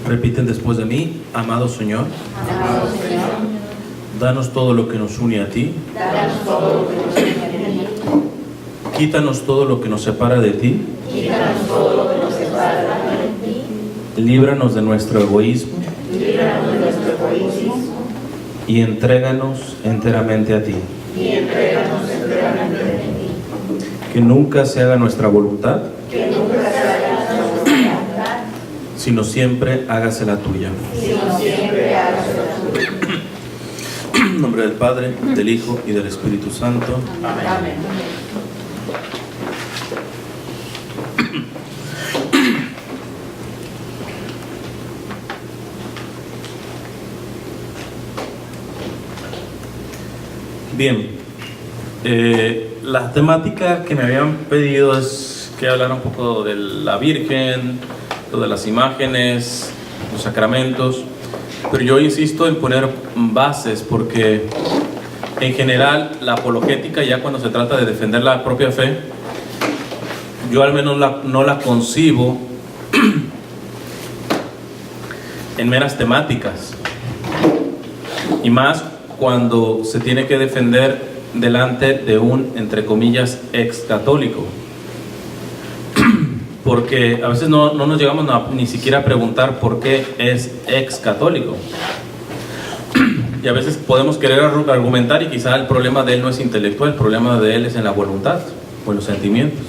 Repiten después de mí: amado Señor, Amado Señor, danos todo lo que nos une a ti, danos todo lo que nos une a ti, quítanos todo lo que nos separa de ti, quítanos todo lo que nos separa de ti, líbranos de nuestro egoísmo líbranos de nuestro egoísmo y entréganos enteramente a ti. y entréganos enteramente a ti. Que nunca se haga nuestra voluntad, Que nunca se haga nuestra voluntad, sino siempre hágase la tuya. sino siempre hágase la tuya. En nombre del Padre, del Hijo y del Espíritu Santo. Amén. Bien, la temática que me habían pedido es que hablara un poco de la Virgen, lo de las imágenes, los sacramentos, pero yo insisto en poner bases porque en general la apologética, ya cuando se trata de defender la propia fe, yo al menos no la concibo en meras temáticas, y más cuando se tiene que defender delante de un, entre comillas, ex católico, porque a veces no nos llegamos ni siquiera a preguntar por qué es ex católico, y a veces podemos querer argumentar y quizá el problema de él no es intelectual, el problema de él es en la voluntad o en los sentimientos.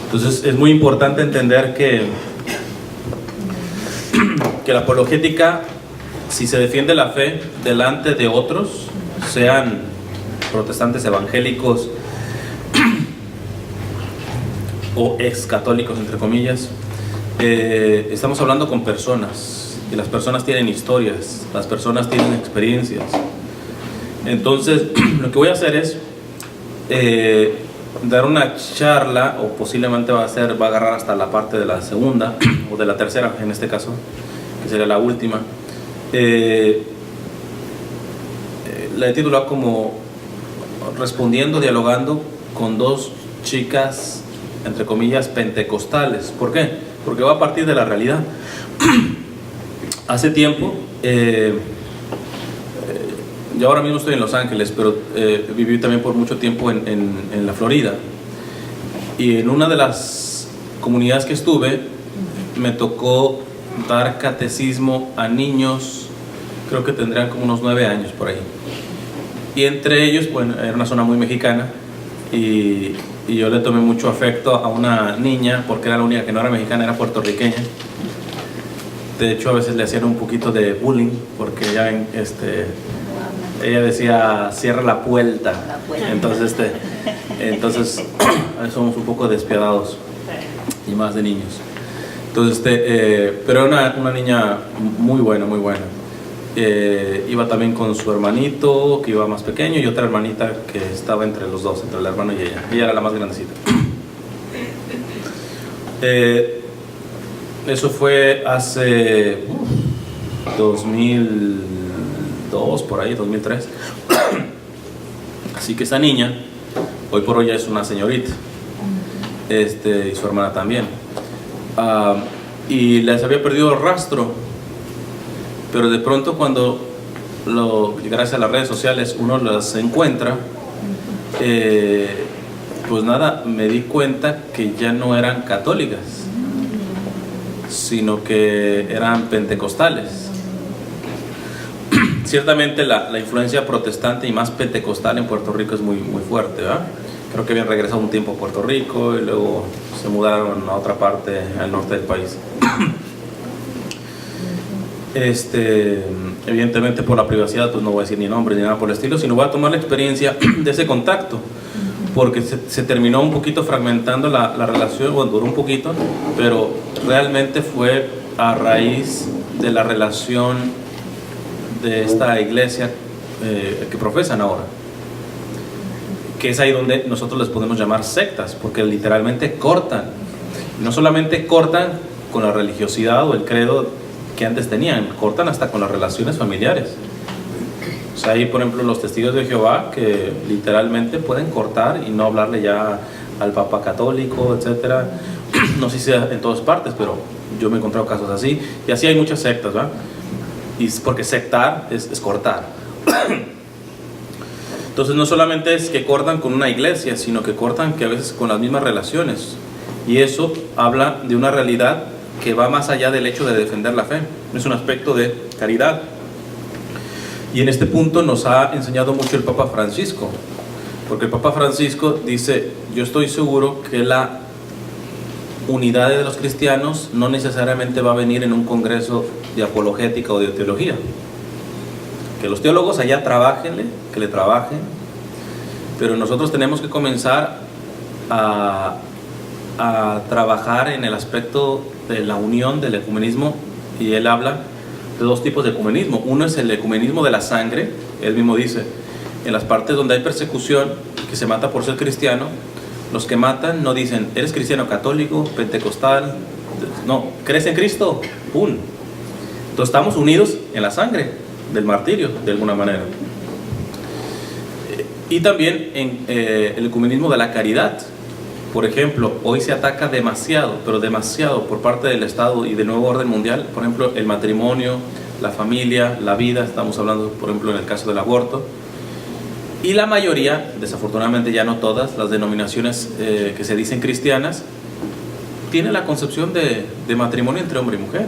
Entonces es muy importante entender que la apologética, si se defiende la fe delante de otros, sean protestantes, evangélicos o ex católicos, entre comillas, estamos hablando con personas, y las personas tienen historias, las personas tienen experiencias. Entonces lo que voy a hacer es dar una charla, o posiblemente va a agarrar hasta la parte de la segunda o de la tercera en este caso, que sería la última. La he titulado como respondiendo, dialogando con dos chicas, entre comillas, pentecostales. ¿Por qué? Porque va a partir de la realidad. Hace tiempo, yo ahora mismo estoy en Los Ángeles, pero viví también por mucho tiempo en la Florida, y en una de las comunidades que estuve me tocó dar catecismo a niños, creo que tendrían como unos 9 años por ahí, y entre ellos, bueno, era una zona muy mexicana, y yo le tomé mucho afecto a una niña, porque era la única que no era mexicana, era puertorriqueña. De hecho, a veces le hacían un poquito de bullying, porque ella decía, cierra la puerta. Entonces a veces somos un poco despiadados, y más de niños. Entonces, pero era una niña muy buena, muy buena. Iba también con su hermanito, que iba más pequeño, y otra hermanita que estaba entre los dos, entre el hermano y ella. Ella era la más grandecita. Eso fue hace 2002, por ahí, 2003. Así que esa niña, hoy por hoy ya es una señorita, y su hermana también. Y les había perdido el rastro, pero de pronto cuando gracias a las redes sociales uno las encuentra, pues nada, me di cuenta que ya no eran católicas, sino que eran pentecostales. Ciertamente la influencia protestante y más pentecostal en Puerto Rico es muy, muy fuerte, ¿verdad? Creo que habían regresado un tiempo a Puerto Rico y luego se mudaron a otra parte, al norte del país. Evidentemente por la privacidad pues no voy a decir ni nombre ni nada por el estilo, sino voy a tomar la experiencia de ese contacto, porque se terminó un poquito fragmentando la relación, bueno, duró un poquito, pero realmente fue a raíz de la relación de esta iglesia que profesan ahora, que es ahí donde nosotros les podemos llamar sectas, porque literalmente cortan, no solamente cortan con la religiosidad o el credo que antes tenían, cortan hasta con las relaciones familiares. O sea, hay por ejemplo los testigos de Jehová que literalmente pueden cortar y no hablarle ya al Papa católico, etcétera. No sé si sea en todas partes, pero yo me he encontrado casos así, y así hay muchas sectas, ¿va? Y porque sectar es cortar. Entonces no solamente es que cortan con una iglesia, sino que cortan que a veces con las mismas relaciones. Y eso habla de una realidad que va más allá del hecho de defender la fe. Es un aspecto de caridad. Y en este punto nos ha enseñado mucho el Papa Francisco. Porque el Papa Francisco dice, yo estoy seguro que la unidad de los cristianos no necesariamente va a venir en un congreso de apologética o de teología. Que los teólogos allá trabajenle, que le trabajen, pero nosotros tenemos que comenzar a trabajar en el aspecto de la unión del ecumenismo, y él habla de dos tipos de ecumenismo. Uno es el ecumenismo de la sangre. Él mismo dice, en las partes donde hay persecución, que se mata por ser cristiano, los que matan no dicen, eres cristiano católico, pentecostal, no, ¿crees en Cristo? ¡Pum! Entonces estamos unidos en la sangre del martirio, de alguna manera. Y también en el ecumenismo de la caridad. Por ejemplo, hoy se ataca demasiado, pero demasiado por parte del Estado y del nuevo orden mundial, por ejemplo, el matrimonio, la familia, la vida. Estamos hablando, por ejemplo, en el caso del aborto. Y la mayoría, desafortunadamente ya no todas, las denominaciones que se dicen cristianas, tienen la concepción de matrimonio entre hombre y mujer.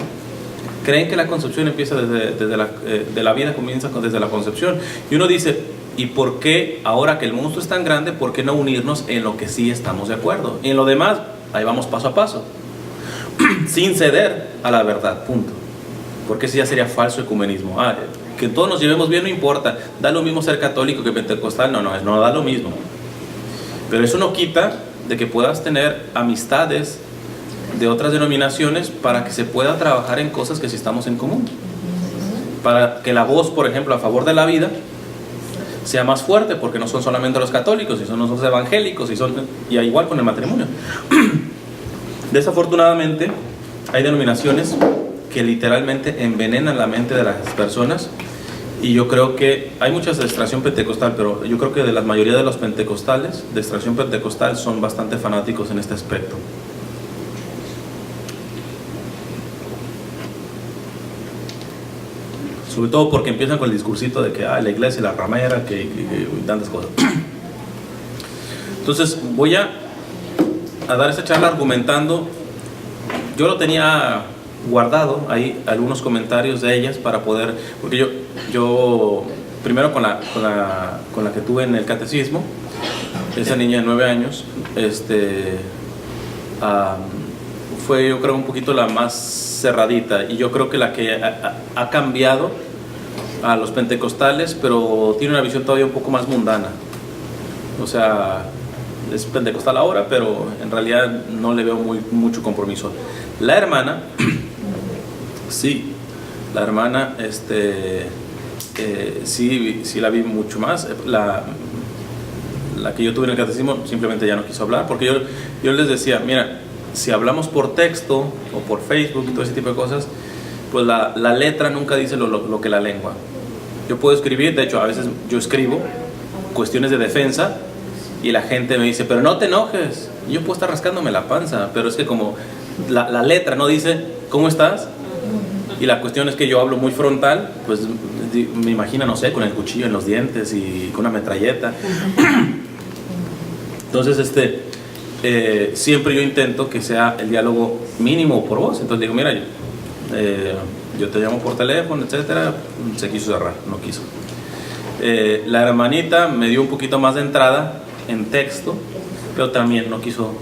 Creen que la concepción empieza de la vida, comienza desde la concepción. Y uno dice, ¿y por qué ahora que el monstruo es tan grande, por qué no unirnos en lo que sí estamos de acuerdo? Y en lo demás, ahí vamos paso a paso, sin ceder a la verdad, punto. Porque ese ya sería falso ecumenismo. Que todos nos llevemos bien no importa, da lo mismo ser católico que pentecostal, no da lo mismo. Pero eso no quita de que puedas tener amistades de otras denominaciones para que se pueda trabajar en cosas que sí estamos en común. Para que la voz, por ejemplo, a favor de la vida sea más fuerte, porque no son solamente los católicos, y son los evangélicos, y igual con el matrimonio. Desafortunadamente, hay denominaciones que literalmente envenenan la mente de las personas, y yo creo que hay muchas de extracción pentecostal, pero yo creo que de la mayoría de los pentecostales de extracción pentecostal son bastante fanáticos en este aspecto. Sobre todo porque empiezan con el discursito de que la iglesia y la ramera, que tantas cosas. Entonces voy a dar esta charla argumentando. Yo lo tenía guardado ahí, algunos comentarios de ellas para poder, porque yo primero con la que tuve en el catecismo, esa niña de 9 años, fue, yo creo, un poquito la más cerradita, y yo creo que la que ha cambiado a los pentecostales, pero tiene una visión todavía un poco más mundana. O sea, es pentecostal ahora, pero en realidad no le veo mucho compromiso. La hermana, sí, la hermana, sí la vi mucho más. La que yo tuve en el catecismo simplemente ya no quiso hablar, porque yo les decía, mira, si hablamos por texto o por Facebook y todo ese tipo de cosas, pues la letra nunca dice lo que la lengua. Yo puedo escribir, de hecho a veces yo escribo cuestiones de defensa y la gente me dice, pero no te enojes. Y yo puedo estar rascándome la panza, pero es que como la letra no dice, ¿cómo estás? Y la cuestión es que yo hablo muy frontal, pues me imagino, no sé, con el cuchillo en los dientes y con una metralleta. Entonces, siempre yo intento que sea el diálogo mínimo por voz. Entonces digo, mira, yo te llamo por teléfono, etcétera. Se quiso cerrar, no quiso. La hermanita me dio un poquito más de entrada en texto, pero también no quiso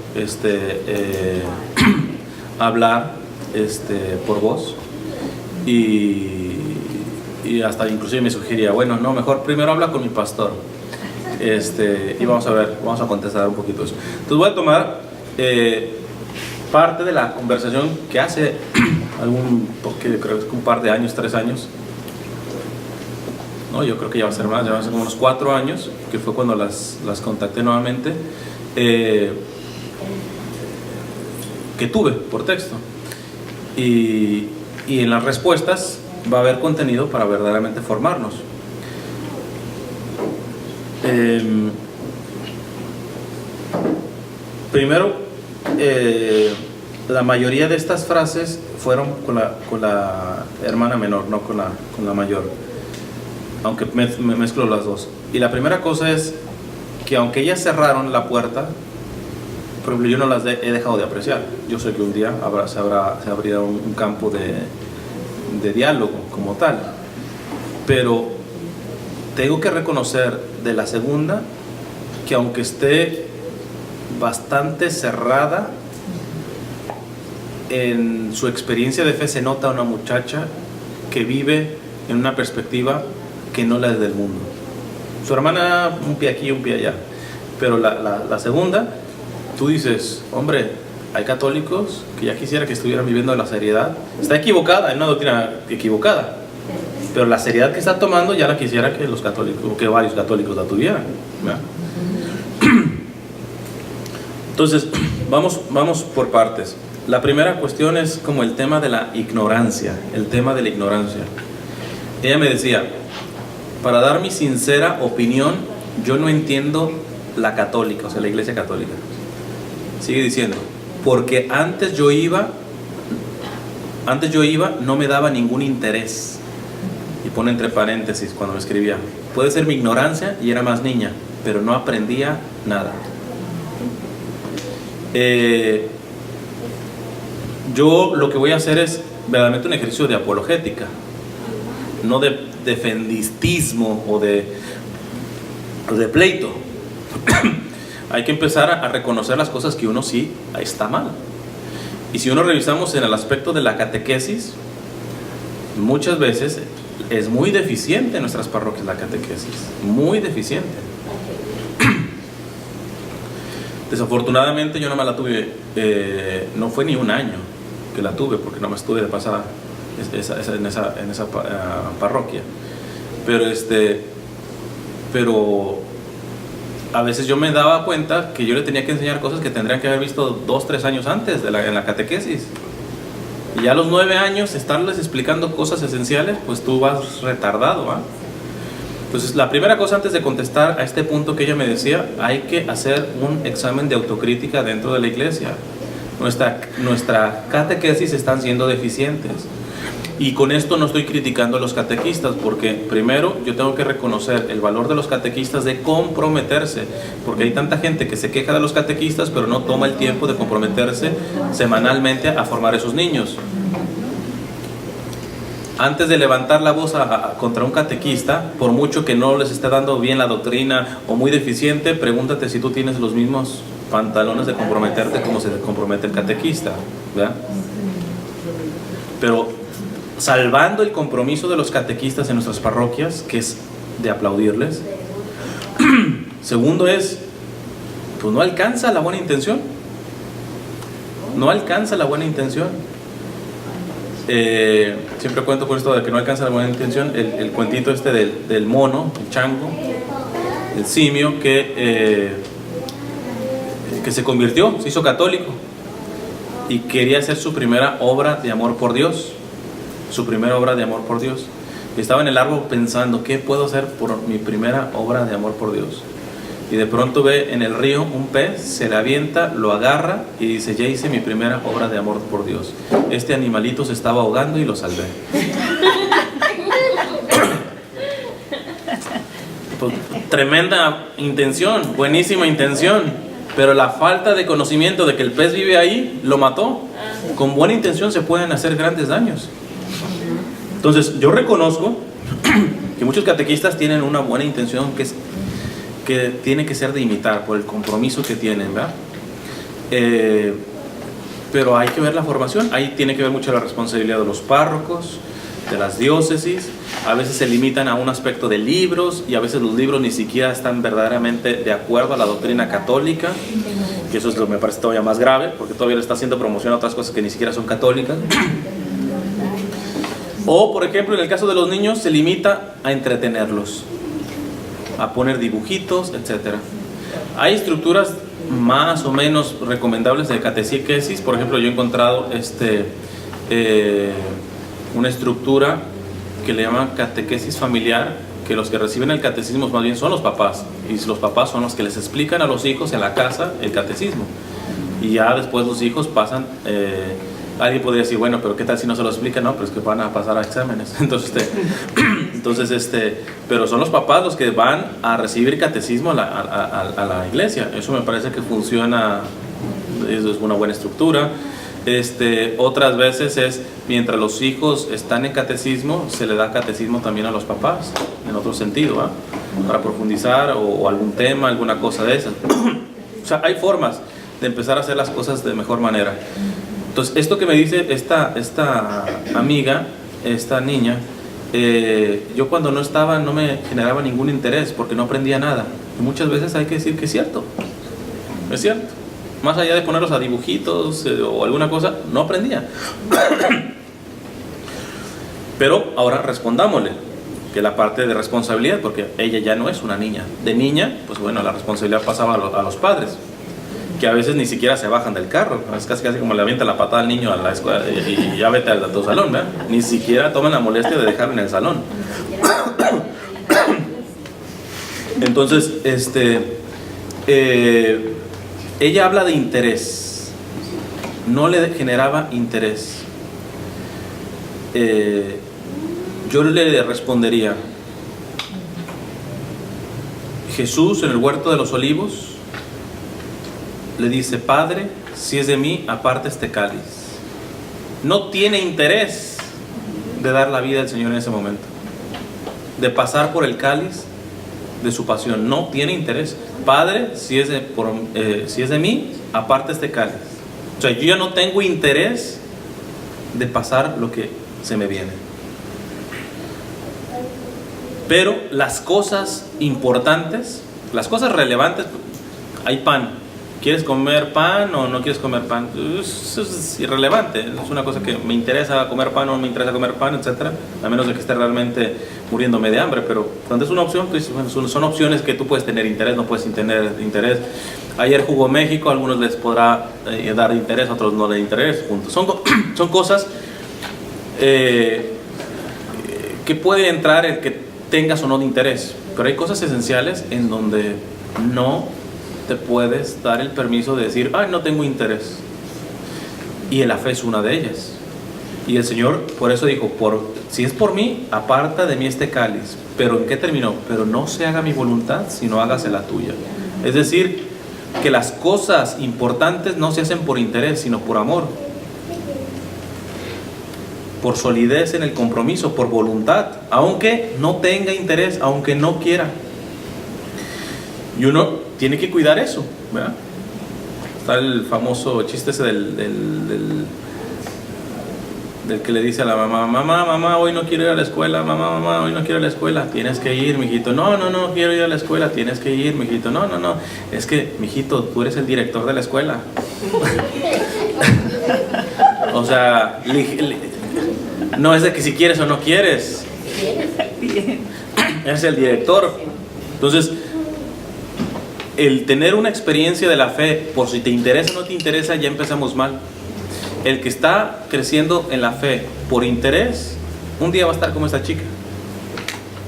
hablar por voz, y hasta inclusive me sugería, bueno, no, mejor primero habla con mi pastor, y vamos a ver, vamos a contestar un poquito eso. Entonces voy a tomar parte de la conversación que hace porque creo que es un par de años, 3 años, no, yo creo que ya va a ser más, ya va a ser como unos 4 años, que fue cuando las contacté nuevamente, que tuve por texto, y en las respuestas va a haber contenido para verdaderamente formarnos. Primero, la mayoría de estas frases fueron con la hermana menor, no con la mayor, aunque me mezclo las dos. Y la primera cosa es que aunque ellas cerraron la puerta, por ejemplo, yo no las he dejado de apreciar. Yo sé que un día se abrirá un campo de diálogo como tal, pero tengo que reconocer de la segunda que aunque esté bastante cerrada en su experiencia de fe, se nota una muchacha que vive en una perspectiva que no la del mundo. Su hermana un pie aquí, un pie allá, pero la segunda, tú dices, hombre, hay católicos que ya quisiera que estuvieran viviendo la seriedad. Está equivocada, es una doctrina equivocada, pero la seriedad que está tomando ya la quisiera que los católicos, o que varios católicos la tuvieran, ¿verdad? Entonces, vamos por partes. La primera cuestión es como el tema de la ignorancia, el tema de la ignorancia. Ella me decía, para dar mi sincera opinión, yo no entiendo la católica, o sea, la iglesia católica. Sigue diciendo, porque antes yo iba, no me daba ningún interés. Y pone entre paréntesis cuando me escribía, puede ser mi ignorancia y era más niña, pero no aprendía nada. Yo lo que voy a hacer es verdaderamente un ejercicio de apologética, no de defendistismo o de pleito. Hay que empezar a reconocer las cosas que uno sí está mal. Y si uno revisamos en el aspecto de la catequesis, muchas veces es muy deficiente en nuestras parroquias la catequesis, muy deficiente. Desafortunadamente yo no me la tuve, no fue ni un año que la tuve, porque no me estuve de pasada en esa parroquia. Pero a veces yo me daba cuenta que yo le tenía que enseñar cosas que tendrían que haber visto 2-3 años antes en la catequesis. Y ya a los 9 años estarles explicando cosas esenciales, pues tú vas retardado, ¿ah? Entonces, la primera cosa antes de contestar a este punto que ella me decía, hay que hacer un examen de autocrítica dentro de la iglesia. Nuestra catequesis están siendo deficientes. Y con esto no estoy criticando a los catequistas, porque primero yo tengo que reconocer el valor de los catequistas de comprometerse, porque hay tanta gente que se queja de los catequistas, pero no toma el tiempo de comprometerse semanalmente a formar a esos niños. Antes de levantar la voz contra un catequista, por mucho que no les esté dando bien la doctrina o muy deficiente, pregúntate si tú tienes los mismos pantalones de comprometerte como se compromete el catequista, ¿verdad? Pero salvando el compromiso de los catequistas en nuestras parroquias, que es de aplaudirles. Segundo es, pues no alcanza la buena intención. No alcanza la buena intención. Siempre cuento con esto de que no alcanza la buena intención, el cuentito este del mono, el chango, el simio que se convirtió, se hizo católico y quería hacer su primera obra de amor por Dios. Su primera obra de amor por Dios. Y estaba en el árbol pensando, ¿qué puedo hacer por mi primera obra de amor por Dios? Y de pronto ve en el río un pez, se le avienta, lo agarra y dice, ya hice mi primera obra de amor por Dios. Este animalito se estaba ahogando y lo salvé. Pues, tremenda intención, buenísima intención, pero la falta de conocimiento de que el pez vive ahí lo mató. Con buena intención se pueden hacer grandes daños. Entonces, yo reconozco que muchos catequistas tienen una buena intención que tiene que ser de imitar por el compromiso que tienen, ¿verdad? Pero hay que ver la formación. Ahí tiene que ver mucho la responsabilidad de los párrocos, de las diócesis. A veces se limitan a un aspecto de libros y a veces los libros ni siquiera están verdaderamente de acuerdo a la doctrina católica, que eso es lo que me parece todavía más grave, porque todavía le está haciendo promoción a otras cosas que ni siquiera son católicas. O, por ejemplo, en el caso de los niños, se limita a entretenerlos, a poner dibujitos, etc. Hay estructuras más o menos recomendables de catequesis. Por ejemplo, yo he encontrado una estructura que le llaman catequesis familiar, que los que reciben el catecismo más bien son los papás, y los papás son los que les explican a los hijos en la casa el catecismo. Y ya después los hijos pasan, alguien podría decir, bueno, pero ¿qué tal si no se lo explica? No, pero es que van a pasar a exámenes. Entonces, pero son los papás los que van a recibir catecismo a la iglesia. Eso me parece que funciona, eso es una buena estructura. Otras veces es, mientras los hijos están en catecismo, se le da catecismo también a los papás, en otro sentido, ¿va? Para profundizar o algún tema, alguna cosa de esas. O sea, hay formas de empezar a hacer las cosas de mejor manera. Entonces, esto que me dice esta amiga, esta niña, yo cuando no estaba no me generaba ningún interés porque no aprendía nada. Y muchas veces hay que decir que es cierto. Es cierto. Más allá de ponerlos a dibujitos o alguna cosa, no aprendía. Pero ahora respondámosle que la parte de responsabilidad, porque ella ya no es una niña. De niña, pues bueno, la responsabilidad pasaba a los padres, que a veces ni siquiera se bajan del carro. Es casi como le avienta la patada al niño a la escuela y ya vete a tu salón, ¿verdad? Ni siquiera toman la molestia de dejarlo en el salón. Entonces, ella habla de interés. No le generaba interés. Yo le respondería: Jesús en el huerto de los olivos le dice: Padre, si es de mí, aparte este cáliz. No tiene interés de dar la vida al Señor en ese momento, de pasar por el cáliz de su pasión. No tiene interés. Padre, si es de mí, aparte este cáliz. O sea, yo ya no tengo interés de pasar lo que se me viene. Pero las cosas importantes, las cosas relevantes, hay pan. ¿Quieres comer pan o no quieres comer pan? Eso es irrelevante. Es una cosa que me interesa comer pan o no me interesa comer pan, etc. A menos de que esté realmente muriéndome de hambre. Pero cuando es una opción, pues, bueno, son opciones que tú puedes tener interés, no puedes tener interés. Ayer jugó México, a algunos les podrá dar interés, a otros no les interés. Punto. Son cosas que puede entrar el que tengas o no de interés. Pero hay cosas esenciales en donde no te puedes dar el permiso de decir: ay, no tengo interés. Y la fe es una de ellas. Y el Señor por eso dijo: si es por mí, aparta de mí este cáliz. Pero ¿en qué terminó? Pero no se haga mi voluntad, sino hágase la tuya. Es decir, que las cosas importantes no se hacen por interés, sino por amor, por solidez en el compromiso, por voluntad, aunque no tenga interés, aunque no quiera. Y uno tiene que cuidar eso, ¿verdad? Está el famoso chiste ese del que le dice a la mamá: mamá, hoy no quiero ir a la escuela. Mamá, hoy no quiero ir a la escuela. Tienes que ir, mijito. No, quiero ir a la escuela. Tienes que ir, mijito. No. Es que, mijito, tú eres el director de la escuela. O sea, no es de que si quieres o no quieres. Eres el director. Entonces, el tener una experiencia de la fe, por si te interesa o no te interesa, ya empezamos mal. El que está creciendo en la fe por interés, un día va a estar como esta chica.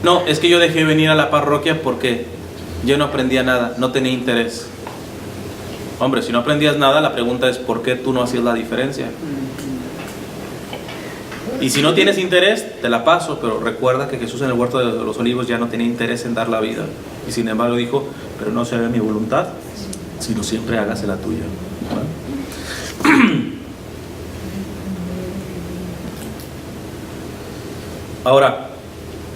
No, es que yo dejé venir a la parroquia porque yo no aprendía nada, no tenía interés. Hombre, si no aprendías nada, la pregunta es: ¿por qué tú no hacías la diferencia? Y si no tienes interés, te la paso, pero recuerda que Jesús en el huerto de los olivos ya no tenía interés en dar la vida. Y sin embargo dijo: pero no se haga mi voluntad, sino siempre hágase la tuya. ¿Vale? Ahora,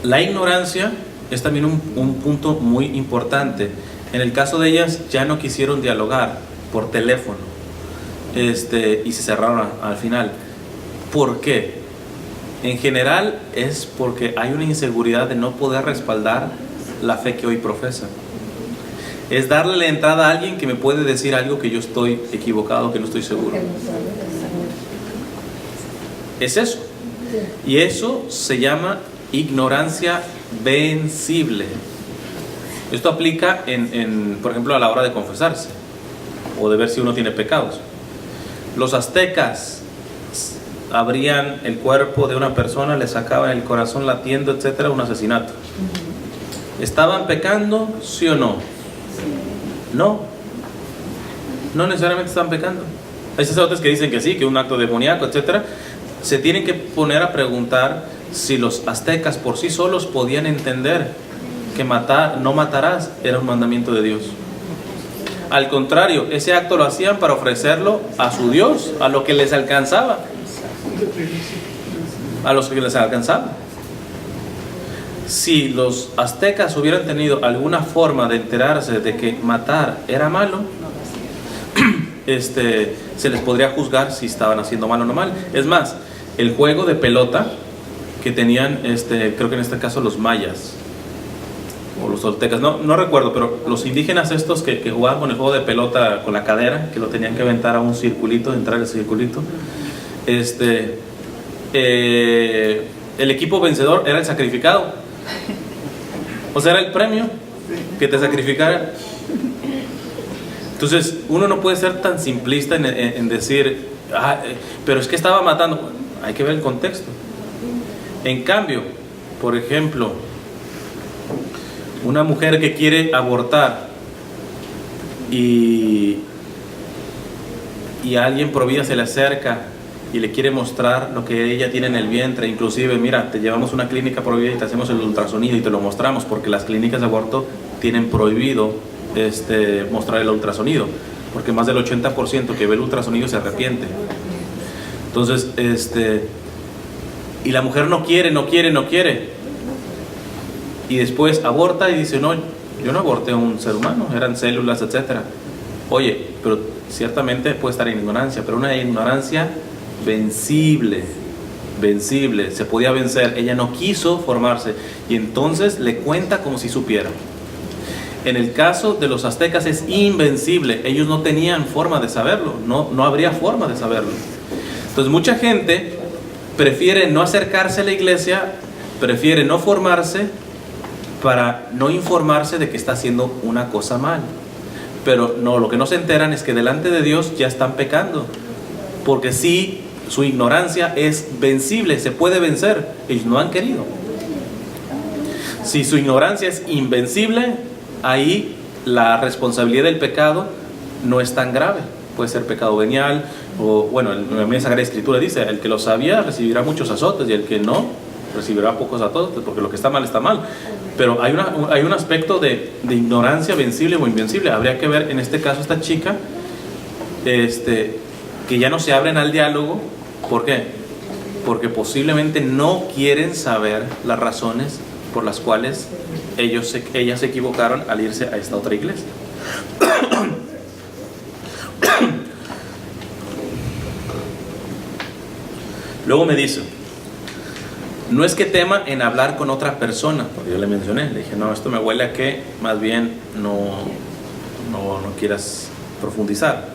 la ignorancia es también un punto muy importante. En el caso de ellas, ya no quisieron dialogar por teléfono, y se cerraron al final. ¿Por qué? En general es porque hay una inseguridad de no poder respaldar la fe que hoy profesa. Es darle la entrada a alguien que me puede decir algo que yo estoy equivocado, que no estoy seguro. Es eso. Y eso se llama ignorancia vencible. Esto aplica por ejemplo, a la hora de confesarse o de ver si uno tiene pecados. Los aztecas abrían el cuerpo de una persona, le sacaban el corazón latiendo, etcétera, un asesinato. ¿Estaban pecando, sí o no? No. no necesariamente están pecando. Hay sacerdotes que dicen que sí, que un acto demoníaco, etc. Se tienen que poner a preguntar si los aztecas por sí solos podían entender que no matarás era un mandamiento de Dios. Al contrario, ese acto lo hacían para ofrecerlo a su Dios, a lo que les alcanzaba. A los que les alcanzaba. Si los aztecas hubieran tenido alguna forma de enterarse de que matar era malo, se les podría juzgar si estaban haciendo mal o no mal. Es más, el juego de pelota que tenían, creo que en este caso los mayas o los toltecas, no recuerdo, pero los indígenas estos que jugaban con el juego de pelota con la cadera, que lo tenían que aventar a un circulito, entrar al circulito, el equipo vencedor era el sacrificado. O sea, era el premio que te sacrificara. Entonces, uno no puede ser tan simplista en decir, pero es que estaba matando. Hay que ver el contexto. En cambio, por ejemplo, una mujer que quiere abortar y alguien pro vida se le acerca y le quiere mostrar lo que ella tiene en el vientre, inclusive, mira, te llevamos a una clínica pro vida y te hacemos el ultrasonido y te lo mostramos, porque las clínicas de aborto tienen prohibido mostrar el ultrasonido, porque más del 80% que ve el ultrasonido se arrepiente. Entonces, y la mujer no quiere, y después aborta y dice, no, yo no aborté a un ser humano, eran células, etcétera. Oye, pero ciertamente puede estar en ignorancia, pero una ignorancia vencible, se podía vencer. Ella no quiso formarse y entonces le cuenta como si supiera. En el caso de los aztecas es invencible, ellos no tenían forma de saberlo, no habría forma de saberlo. Entonces mucha gente prefiere no acercarse a la iglesia, prefiere no formarse para no informarse de que está haciendo una cosa mal. Pero no, lo que no se enteran es que delante de Dios ya están pecando, porque sí, su ignorancia es vencible, se puede vencer. Ellos no han querido. Si su ignorancia es invencible, ahí la responsabilidad del pecado no es tan grave. Puede ser pecado venial, o bueno, en la Sagrada Escritura dice, el que lo sabía recibirá muchos azotes y el que no recibirá pocos azotes, porque lo que está mal está mal. Pero hay un aspecto de ignorancia vencible o invencible. Habría que ver en este caso esta chica, que ya no se abren al diálogo. ¿Por qué? Porque posiblemente no quieren saber las razones por las cuales ellas se equivocaron al irse a esta otra iglesia. Luego me dice, no es que tema en hablar con otra persona, porque yo le mencioné, le dije, no, esto me huele a que más bien no quieras profundizar.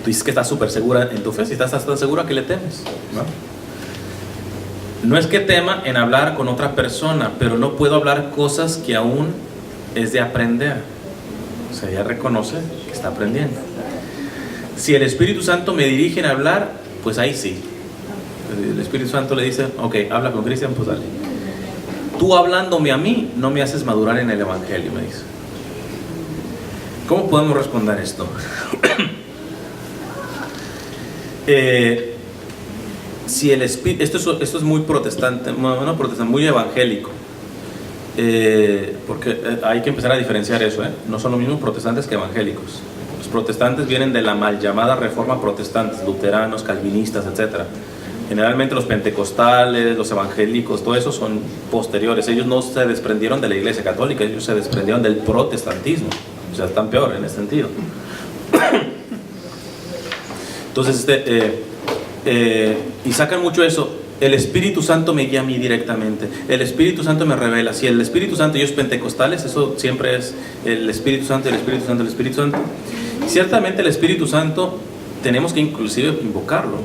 Tú dices que estás súper segura en tu fe, si estás tan segura que le temes, no es que tema en hablar con otra persona, pero no puedo hablar cosas que aún es de aprender. O sea, ella reconoce que está aprendiendo. Si el Espíritu Santo me dirige en hablar, pues ahí sí. El Espíritu Santo le dice, ok, habla con Cristian, pues dale. Tú hablándome a mí, no me haces madurar en el Evangelio, me dice. ¿Cómo podemos responder esto? Si el Espíritu, esto es muy protestante, muy evangélico, porque hay que empezar a diferenciar eso, no son los mismos protestantes que evangélicos. Los protestantes vienen de la mal llamada reforma protestante, luteranos, calvinistas, etc. Generalmente los pentecostales, los evangélicos, todo eso son posteriores. Ellos no se desprendieron de la iglesia católica, ellos se desprendieron del protestantismo. O sea, están peor en ese sentido. Entonces, y sacan mucho eso. El Espíritu Santo me guía a mí directamente. El Espíritu Santo me revela. Si el Espíritu Santo, ellos pentecostales, eso siempre es el Espíritu Santo, el Espíritu Santo, el Espíritu Santo. Ciertamente el Espíritu Santo tenemos que inclusive invocarlo.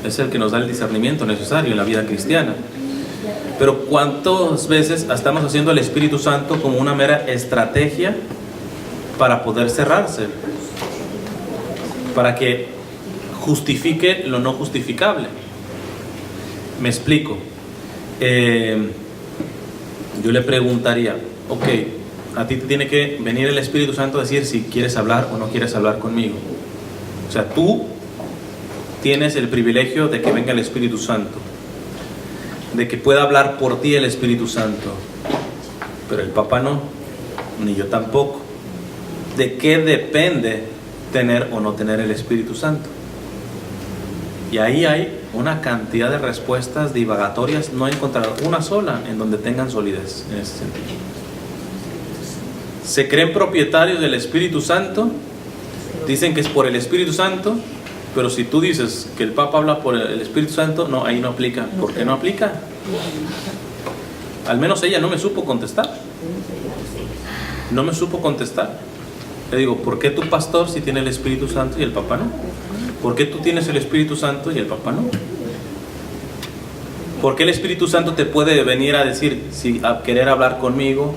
Es el que nos da el discernimiento necesario en la vida cristiana. Pero ¿cuántas veces estamos haciendo al Espíritu Santo como una mera estrategia para poder cerrarse? Para que justifique lo no justificable. Me explico. Yo le preguntaría, ok, a ti te tiene que venir el Espíritu Santo a decir si quieres hablar o no quieres hablar conmigo. O sea, tú tienes el privilegio de que venga el Espíritu Santo, de que pueda hablar por ti el Espíritu Santo, pero el Papa no, ni yo tampoco. ¿De qué depende tener o no tener el Espíritu Santo? Y ahí hay una cantidad de respuestas divagatorias. No he encontrado una sola en donde tengan solidez en ese sentido. Se creen propietarios del Espíritu Santo, dicen que es por el Espíritu Santo, pero si tú dices que el Papa habla por el Espíritu Santo, no, ahí no aplica. ¿Por qué no aplica? Al menos ella no me supo contestar. No me supo contestar. Le digo, ¿por qué tu pastor si tiene el Espíritu Santo y el Papa no? ¿Por qué tú tienes el Espíritu Santo y el Papa no? ¿Por qué el Espíritu Santo te puede venir a decir, a querer hablar conmigo,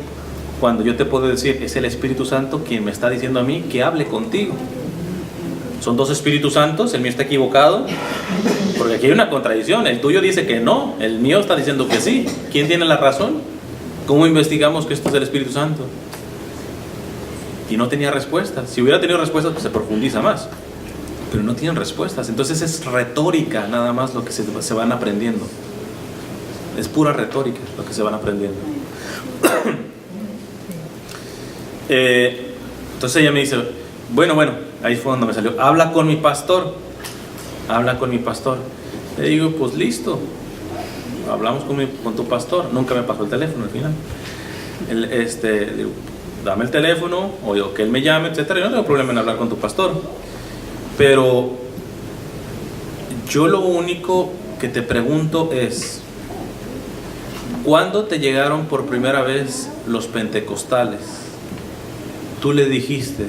cuando yo te puedo decir, es el Espíritu Santo quien me está diciendo a mí que hable contigo? Son dos Espíritus Santos, el mío está equivocado, porque aquí hay una contradicción. El tuyo dice que no, el mío está diciendo que sí. ¿Quién tiene la razón? ¿Cómo investigamos que esto es el Espíritu Santo? Y no tenía respuestas. Si hubiera tenido respuestas, pues se profundiza más. Pero no tienen respuestas. Entonces es retórica nada más lo que se van aprendiendo. Es pura retórica lo que se van aprendiendo. Entonces ella me dice, bueno, ahí fue donde me salió, habla con mi pastor. Le digo, pues listo, hablamos con tu pastor. Nunca me pasó el teléfono al final. Digo, dame el teléfono, o que él me llame, etcétera. Yo no tengo problema en hablar con tu pastor, pero yo lo único que te pregunto es, ¿cuándo te llegaron por primera vez los pentecostales? Tú le dijiste,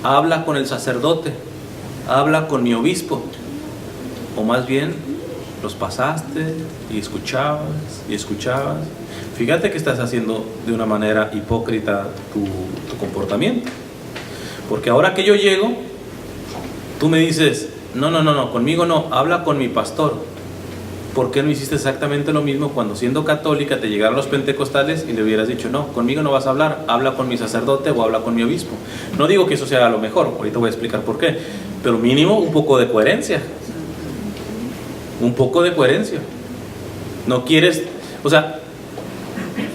habla con el sacerdote, habla con mi obispo, o más bien los pasaste y escuchabas. Fíjate que estás haciendo de una manera hipócrita tu comportamiento, porque ahora que yo llego, tú me dices, no, conmigo no, habla con mi pastor. ¿Por qué no hiciste exactamente lo mismo cuando, siendo católica, te llegaron los pentecostales y le hubieras dicho, no, conmigo no vas a hablar, habla con mi sacerdote o habla con mi obispo? No digo que eso sea lo mejor, ahorita voy a explicar por qué, pero mínimo un poco de coherencia. Un poco de coherencia. No quieres, o sea,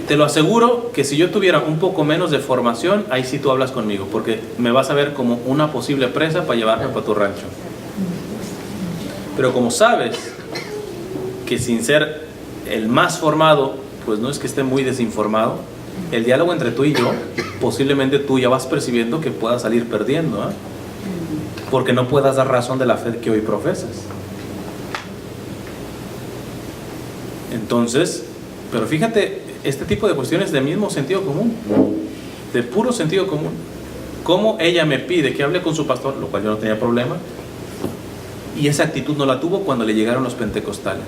te lo aseguro que si yo tuviera un poco menos de formación, ahí sí tú hablas conmigo, porque me vas a ver como una posible presa para llevarme para tu rancho. Pero como sabes que sin ser el más formado, pues no es que esté muy desinformado, el diálogo entre tú y yo, posiblemente tú ya vas percibiendo que puedas salir perdiendo, ¿eh? Porque no puedas dar razón de la fe que hoy profesas. Entonces, pero fíjate, este tipo de cuestiones de mismo sentido común, de puro sentido común. Cómo ella me pide que hable con su pastor, lo cual yo no tenía problema, y esa actitud no la tuvo cuando le llegaron los pentecostales.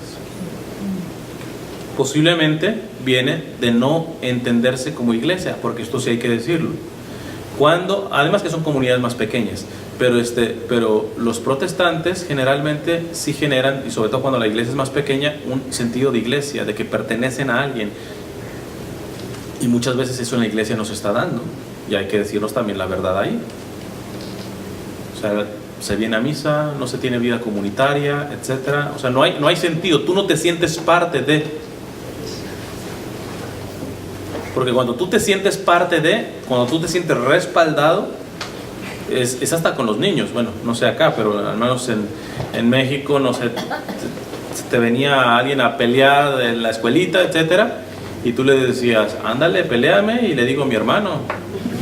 Posiblemente viene de no entenderse como iglesia, porque esto sí hay que decirlo. Además que son comunidades más pequeñas, pero los protestantes generalmente sí generan, y sobre todo cuando la iglesia es más pequeña, un sentido de iglesia, de que pertenecen a alguien. Y muchas veces eso en la iglesia no se está dando, y hay que decirnos también la verdad ahí. O sea, se viene a misa, no se tiene vida comunitaria, etcétera. O sea, no hay sentido, tú no te sientes parte de. Porque cuando tú te sientes parte de, cuando tú te sientes respaldado, es hasta con los niños. Bueno, no sé acá, pero al menos en México, no sé, te venía alguien a pelear en la escuelita, etcétera, y tú le decías, ándale, peléame, y le digo a mi hermano,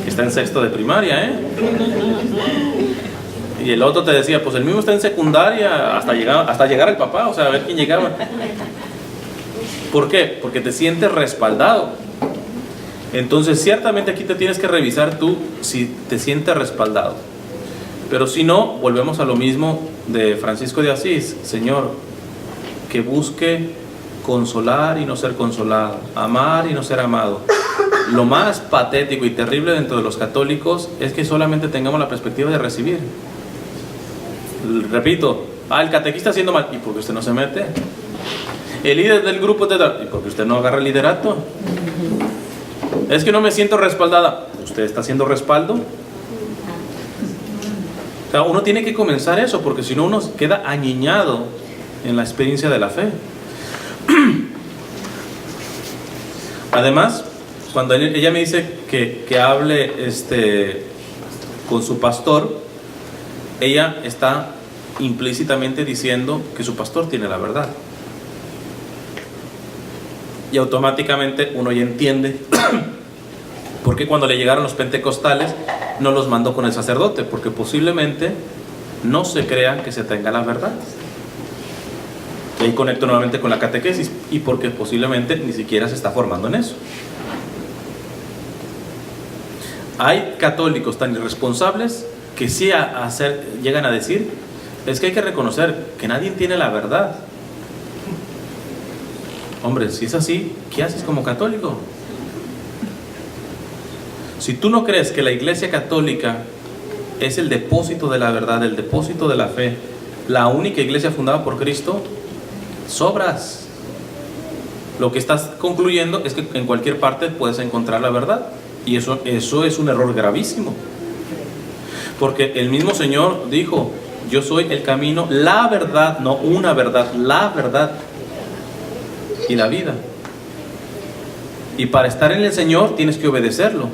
que está en sexto de primaria, y el otro te decía, pues el mismo está en secundaria, hasta llegar el papá, o sea, a ver quién llegaba. ¿Por qué? Porque te sientes respaldado. Entonces, ciertamente aquí te tienes que revisar tú si te sientes respaldado. Pero si no, volvemos a lo mismo de Francisco de Asís. Señor, que busque consolar y no ser consolado, amar y no ser amado. Lo más patético y terrible dentro de los católicos es que solamente tengamos la perspectiva de recibir. Repito, el catequista haciendo mal, ¿y por qué usted no se mete? El líder del grupo, ¿y por qué usted no agarra el liderato? Es que no me siento respaldada. ¿Usted está haciendo respaldo? O sea, uno tiene que comenzar eso, porque si no uno queda añeñado en la experiencia de la fe. Además, cuando ella me dice que hable con su pastor, ella está implícitamente diciendo que su pastor tiene la verdad. Y automáticamente uno ya entiende por qué cuando le llegaron los pentecostales no los mandó con el sacerdote, porque posiblemente no se crea que se tenga la verdad. Y ahí conecto nuevamente con la catequesis, y porque posiblemente ni siquiera se está formando en eso. Hay católicos tan irresponsables que sí llegan a decir, es que hay que reconocer que nadie tiene la verdad. Hombre, si es así, ¿qué haces como católico? Si tú no crees que la Iglesia Católica es el depósito de la verdad, el depósito de la fe, la única iglesia fundada por Cristo, sobras. Lo que estás concluyendo es que en cualquier parte puedes encontrar la verdad, y eso es un error gravísimo, porque el mismo Señor dijo, yo soy el camino, la verdad, no una verdad, la verdad y la vida. Y para estar en el Señor tienes que obedecerlo,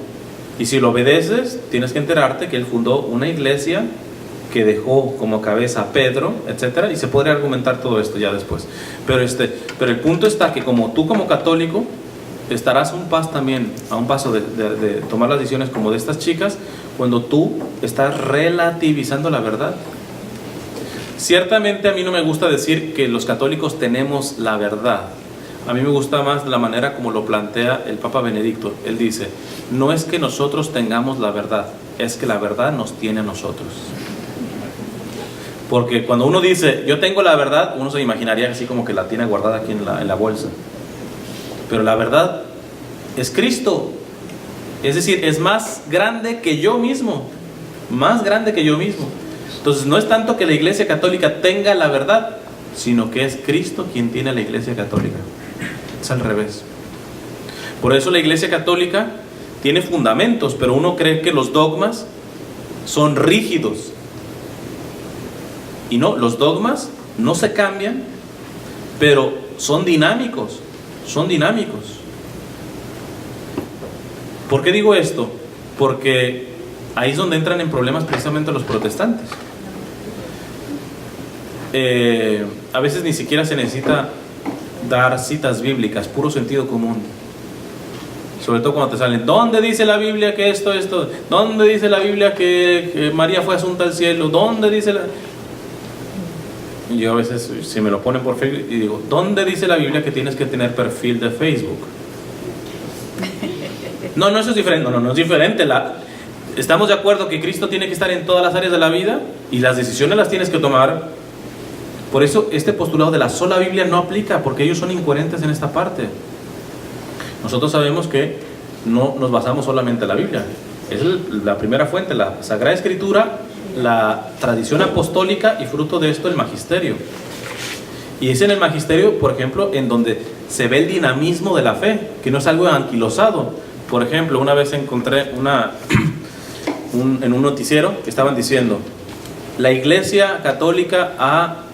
y si lo obedeces tienes que enterarte que Él fundó una iglesia que dejó como cabeza a Pedro, etcétera, y se podría argumentar todo esto ya después, pero el punto está que como tú como católico estarás a un paso de tomar las decisiones como de estas chicas, cuando tú estás relativizando la verdad. Ciertamente a mí no me gusta decir que los católicos tenemos la verdad. A mí me gusta más la manera como lo plantea el Papa Benedicto. Él dice, no es que nosotros tengamos la verdad, es que la verdad nos tiene a nosotros. Porque cuando uno dice, yo tengo la verdad, uno se imaginaría así como que la tiene guardada aquí en la bolsa. Pero la verdad es Cristo. Es decir, es más grande que yo mismo. Más grande que yo mismo. Entonces no es tanto que la Iglesia Católica tenga la verdad, sino que es Cristo quien tiene la Iglesia Católica. Es al revés. Por eso la Iglesia Católica tiene fundamentos, pero uno cree que los dogmas son rígidos. Y no, los dogmas no se cambian, pero son dinámicos. Son dinámicos. ¿Por qué digo esto? Porque ahí es donde entran en problemas precisamente los protestantes. A veces ni siquiera se necesita dar citas bíblicas, puro sentido común. Sobre todo cuando te salen, ¿dónde dice la Biblia que esto? ¿Dónde dice la Biblia que María fue asunta al cielo? ¿Dónde dice la...? Y yo a veces, si me lo ponen por Facebook, y digo, ¿dónde dice la Biblia que tienes que tener perfil de Facebook? No, eso es diferente. No es diferente. Estamos de acuerdo que Cristo tiene que estar en todas las áreas de la vida y las decisiones las tienes que tomar. Por eso este postulado de la sola Biblia no aplica, porque ellos son incoherentes en esta parte. Nosotros sabemos que no nos basamos solamente en la Biblia. Es la primera fuente, la Sagrada Escritura, la tradición apostólica, y fruto de esto el magisterio. Y es en el magisterio, por ejemplo, en donde se ve el dinamismo de la fe, que no es algo anquilosado. Por ejemplo, una vez encontré en un noticiero que estaban diciendo, la Iglesia Católica ha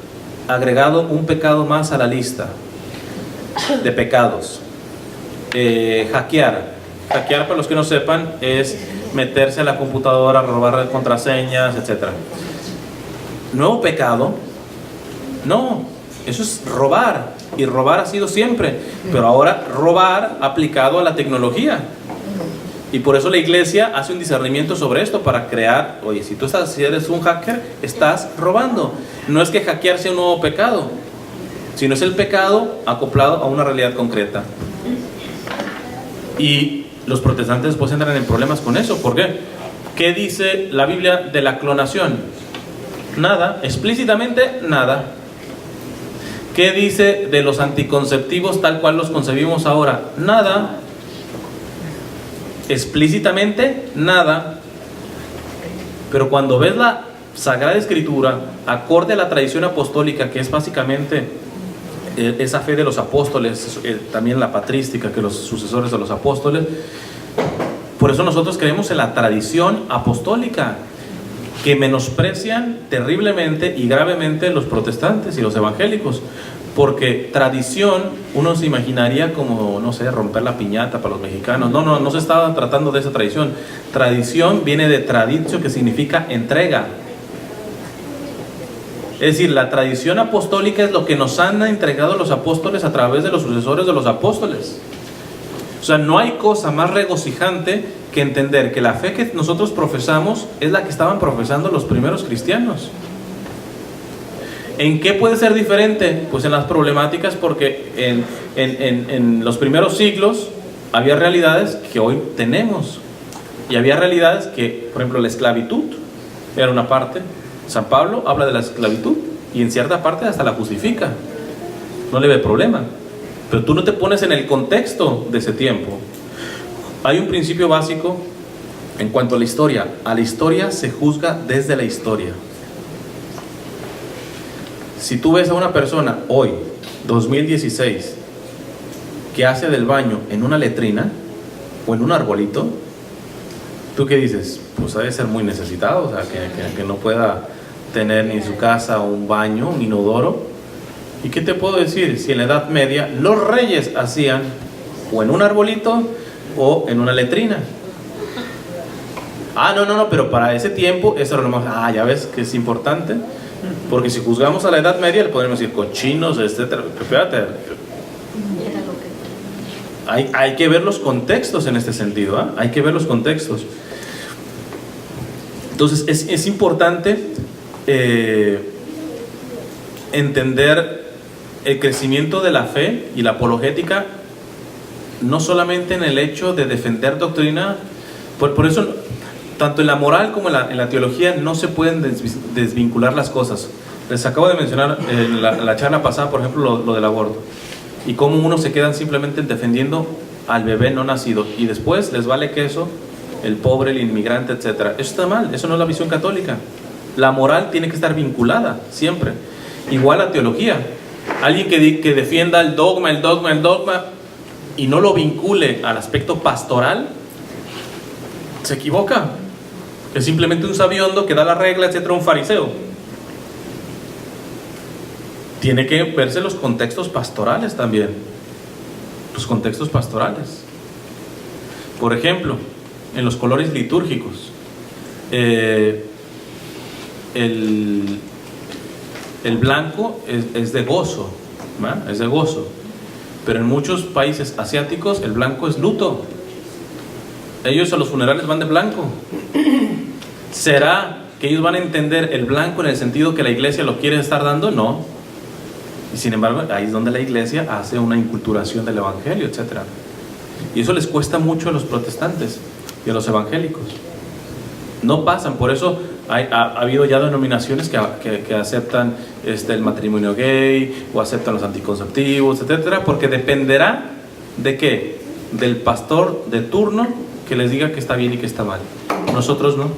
agregado un pecado más a la lista de pecados. Hackear, para los que no sepan, es meterse a la computadora, robar contraseñas, etc. Nuevo pecado, no, eso es robar, y robar ha sido siempre, pero ahora robar aplicado a la tecnología. Y por eso la iglesia hace un discernimiento sobre esto para crear, oye, si eres un hacker, estás robando. No es que hackear sea un nuevo pecado, sino es el pecado acoplado a una realidad concreta. Y los protestantes pues entran en problemas con eso. ¿Por qué? ¿Qué dice la Biblia de la clonación? Nada, explícitamente nada. ¿Qué dice de los anticonceptivos tal cual los concebimos ahora? Nada. Explícitamente nada. Pero cuando ves la Sagrada Escritura acorde a la tradición apostólica, que es básicamente esa fe de los apóstoles, también la patrística, que los sucesores de los apóstoles, Por eso nosotros creemos en la tradición apostólica, que menosprecian terriblemente y gravemente los protestantes y los evangélicos. Porque tradición, uno se imaginaría como, no sé, romper la piñata para los mexicanos. No se estaba tratando de esa tradición. Tradición viene de traditio, que significa entrega. Es decir, la tradición apostólica es lo que nos han entregado los apóstoles a través de los sucesores de los apóstoles. O sea, no hay cosa más regocijante que entender que la fe que nosotros profesamos es la que estaban profesando los primeros cristianos. ¿En qué puede ser diferente? Pues en las problemáticas, porque en los primeros siglos había realidades que hoy tenemos. Y había realidades que, por ejemplo, la esclavitud era una parte. San Pablo habla de la esclavitud y en cierta parte hasta la justifica. No le ve problema. Pero tú no te pones en el contexto de ese tiempo. Hay un principio básico en cuanto a la historia. A la historia se juzga desde la historia. Si tú ves a una persona hoy, 2016, que hace del baño en una letrina o en un arbolito, ¿tú qué dices? Pues debe ser muy necesitado, o sea, que no pueda tener ni en su casa un baño, un inodoro. ¿Y qué te puedo decir? Si en la Edad Media los reyes hacían o en un arbolito o en una letrina. No, pero para ese tiempo eso era lo más... ya ves que es importante. Porque si juzgamos a la Edad Media le podemos decir cochinos, etcétera. Espérate. Hay que ver los contextos en este sentido, ¿eh? Hay que ver los contextos. Entonces es importante entender el crecimiento de la fe y la apologética, no solamente en el hecho de defender doctrina. Por eso, tanto en la moral como en la teología no se pueden desvincular las cosas. Les acabo de mencionar en la charla pasada, por ejemplo, lo del aborto, y cómo unos se quedan simplemente defendiendo al bebé no nacido y después les vale queso el pobre, el inmigrante, etc. Eso está mal, eso no es la visión católica. La moral tiene que estar vinculada siempre. Igual la teología. Alguien que defienda el dogma y no lo vincule al aspecto pastoral, se equivoca. Es simplemente un sabiondo que da la regla, etcétera, un fariseo. Tiene que verse los contextos pastorales también. Los contextos pastorales. Por ejemplo, en los colores litúrgicos, el blanco es de gozo, ¿verdad? Es de gozo. Pero en muchos países asiáticos el blanco es luto. Ellos a los funerales van de blanco. ¿Será que ellos van a entender el blanco en el sentido que la iglesia lo quiere estar dando? No. Y sin embargo, ahí es donde la iglesia hace una inculturación del evangelio, etc. Y eso les cuesta mucho a los protestantes y a los evangélicos. No pasan. Por eso ha habido ya denominaciones que aceptan el matrimonio gay o aceptan los anticonceptivos, etc. Porque dependerá de qué, del pastor de turno que les diga que está bien y que está mal. Nosotros no.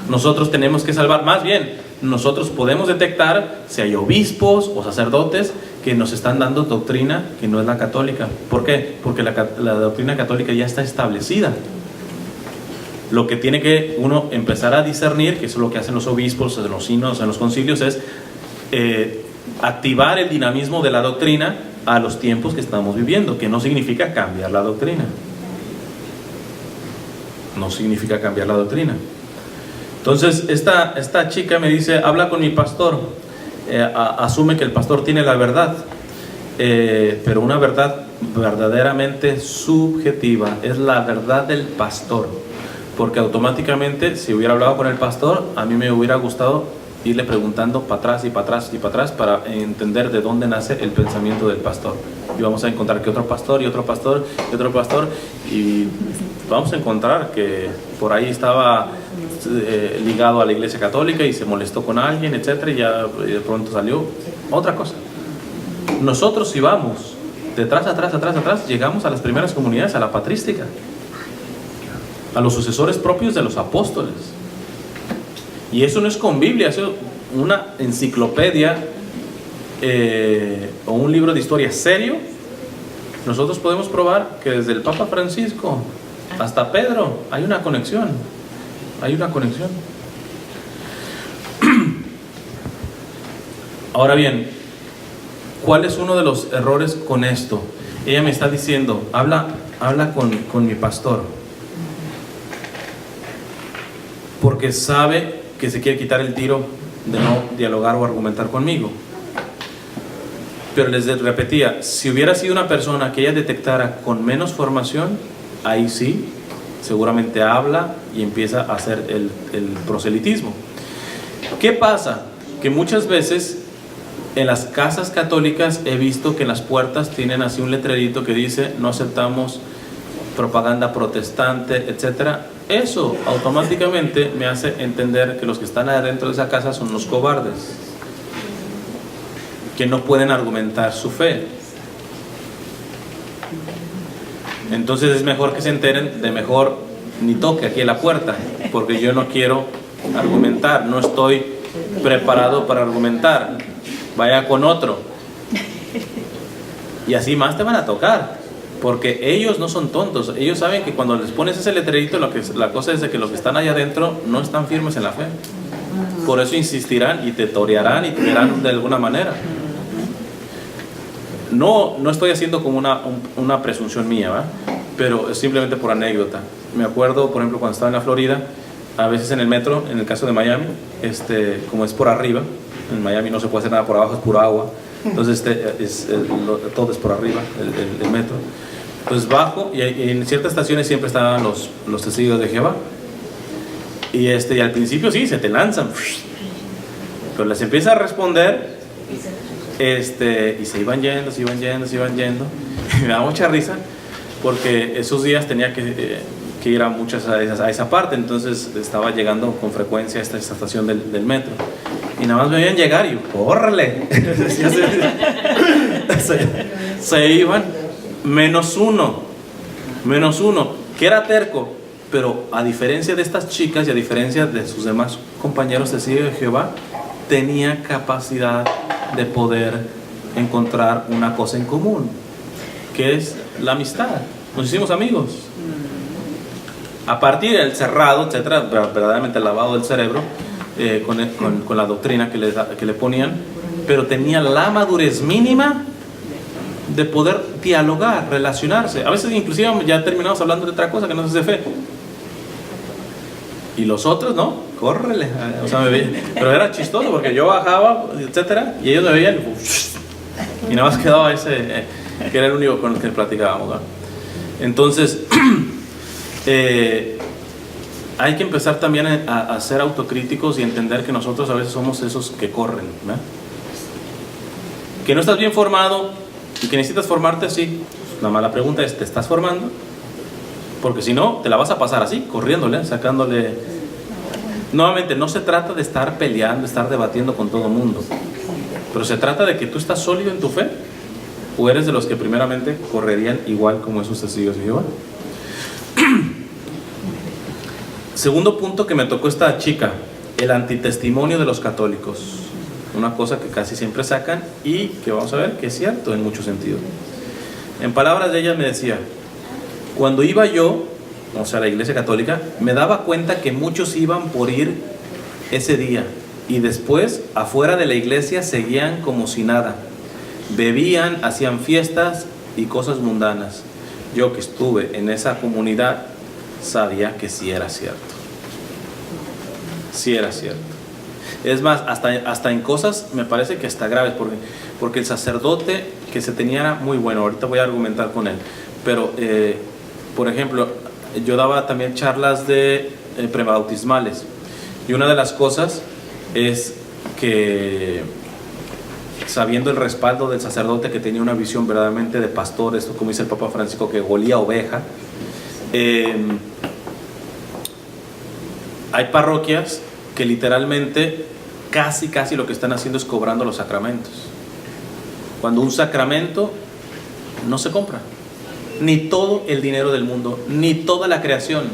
Nosotros tenemos que salvar. Más bien, nosotros podemos detectar si hay obispos o sacerdotes que nos están dando doctrina que no es la católica. ¿Por qué? Porque la doctrina católica ya está establecida. Lo que tiene que uno empezar a discernir, que eso es lo que hacen los obispos en los sínodos, en los concilios, es activar el dinamismo de la doctrina a los tiempos que estamos viviendo, que no significa cambiar la doctrina. No significa cambiar la doctrina. Entonces esta chica me dice, habla con mi pastor, asume que el pastor tiene la verdad, pero una verdad verdaderamente subjetiva, es la verdad del pastor, porque automáticamente si hubiera hablado con el pastor, a mí me hubiera gustado irle preguntando para atrás y para atrás y para atrás para entender de dónde nace el pensamiento del pastor. Y vamos a encontrar que otro pastor y otro pastor y otro pastor, y vamos a encontrar que por ahí estaba ligado a la iglesia católica y se molestó con alguien, etcétera, y ya de pronto salió otra cosa. Nosotros, si vamos detrás, atrás, llegamos a las primeras comunidades, a la patrística, a los sucesores propios de los apóstoles. Y eso no es con Biblia, eso es una enciclopedia o un libro de historia serio. Nosotros podemos probar que desde el Papa Francisco Hasta Pedro, hay una conexión. Hay una conexión. Ahora bien, ¿cuál es uno de los errores con esto? Ella me está diciendo, habla con mi pastor, porque sabe que se quiere quitar el tiro de no dialogar o argumentar conmigo. Pero les repetía, si hubiera sido una persona que ella detectara con menos formación, ahí sí, seguramente habla y empieza a hacer el proselitismo. ¿Qué pasa? Que muchas veces en las casas católicas he visto que en las puertas tienen así un letrerito que dice no aceptamos propaganda protestante, etcétera. Eso automáticamente me hace entender que los que están adentro de esa casa son los cobardes, que no pueden argumentar su fe. Entonces es mejor que se enteren de mejor ni toque aquí a la puerta, porque yo no quiero argumentar, no estoy preparado para argumentar, vaya con otro. Y así más te van a tocar, porque ellos no son tontos, ellos saben que cuando les pones ese letrerito, la cosa es de que los que están allá adentro no están firmes en la fe. Por eso insistirán y te torearán y te verán de alguna manera. No estoy haciendo como una presunción mía, ¿va? Pero es simplemente por anécdota. Me acuerdo, por ejemplo, cuando estaba en la Florida, a veces en el metro, en el caso de Miami, como es por arriba, en Miami no se puede hacer nada por abajo, es pura agua. Entonces todo es por arriba, el metro. Entonces bajo y en ciertas estaciones siempre estaban los testigos de Jehová. Y al principio sí, se te lanzan, pero les empieza a responder. Y se iban yendo. Y me da mucha risa porque esos días tenía que ir a a esa parte, entonces estaba llegando con frecuencia a esta estación del metro y nada más me veían llegar y ¡córrele! se iban, menos uno que era terco, pero a diferencia de estas chicas y a diferencia de sus demás compañeros testigos de Jehová, tenía capacidad de poder encontrar una cosa en común, que es la amistad. Nos hicimos amigos. A partir del cerrado, etcétera, verdaderamente lavado del cerebro, con la doctrina que le ponían, pero tenía la madurez mínima de poder dialogar, relacionarse. A veces inclusive ya terminamos hablando de otra cosa que no es de fe. Y los otros, no, córrele. O sea, me veían. Pero era chistoso porque yo bajaba, etcétera, y ellos me veían y nada más quedaba ese, que era el único con el que platicábamos, ¿no? Entonces, hay que empezar también a ser autocríticos y entender que nosotros a veces somos esos que corren, ¿no? Que no estás bien formado y que necesitas formarte, sí. La mala pregunta es, ¿te estás formando? Porque si no, te la vas a pasar así, corriéndole, sacándole. Nuevamente, no se trata de estar peleando, estar debatiendo con todo el mundo, pero se trata de que tú estás sólido en tu fe, o eres de los que primeramente correrían igual como esos testigos de Jehová. Segundo punto que me tocó esta chica, el antitestimonio de los católicos. Una cosa que casi siempre sacan y que vamos a ver que es cierto en muchos sentidos. En palabras de ella me decía, cuando iba yo, o sea, a la iglesia católica, me daba cuenta que muchos iban por ir ese día y después afuera de la iglesia seguían como si nada. Bebían, hacían fiestas y cosas mundanas. Yo que estuve en esa comunidad sabía que sí era cierto. Sí era cierto. Es más, hasta en cosas me parece que hasta graves, porque el sacerdote que se tenía era muy bueno. Ahorita voy a argumentar con él. Pero, por ejemplo, yo daba también charlas de prebautismales. Y una de las cosas es que, sabiendo el respaldo del sacerdote que tenía una visión verdaderamente de pastor, esto como dice el Papa Francisco, que golía oveja, hay parroquias que literalmente casi lo que están haciendo es cobrando los sacramentos, cuando un sacramento no se compra, ni todo el dinero del mundo, ni toda la creación,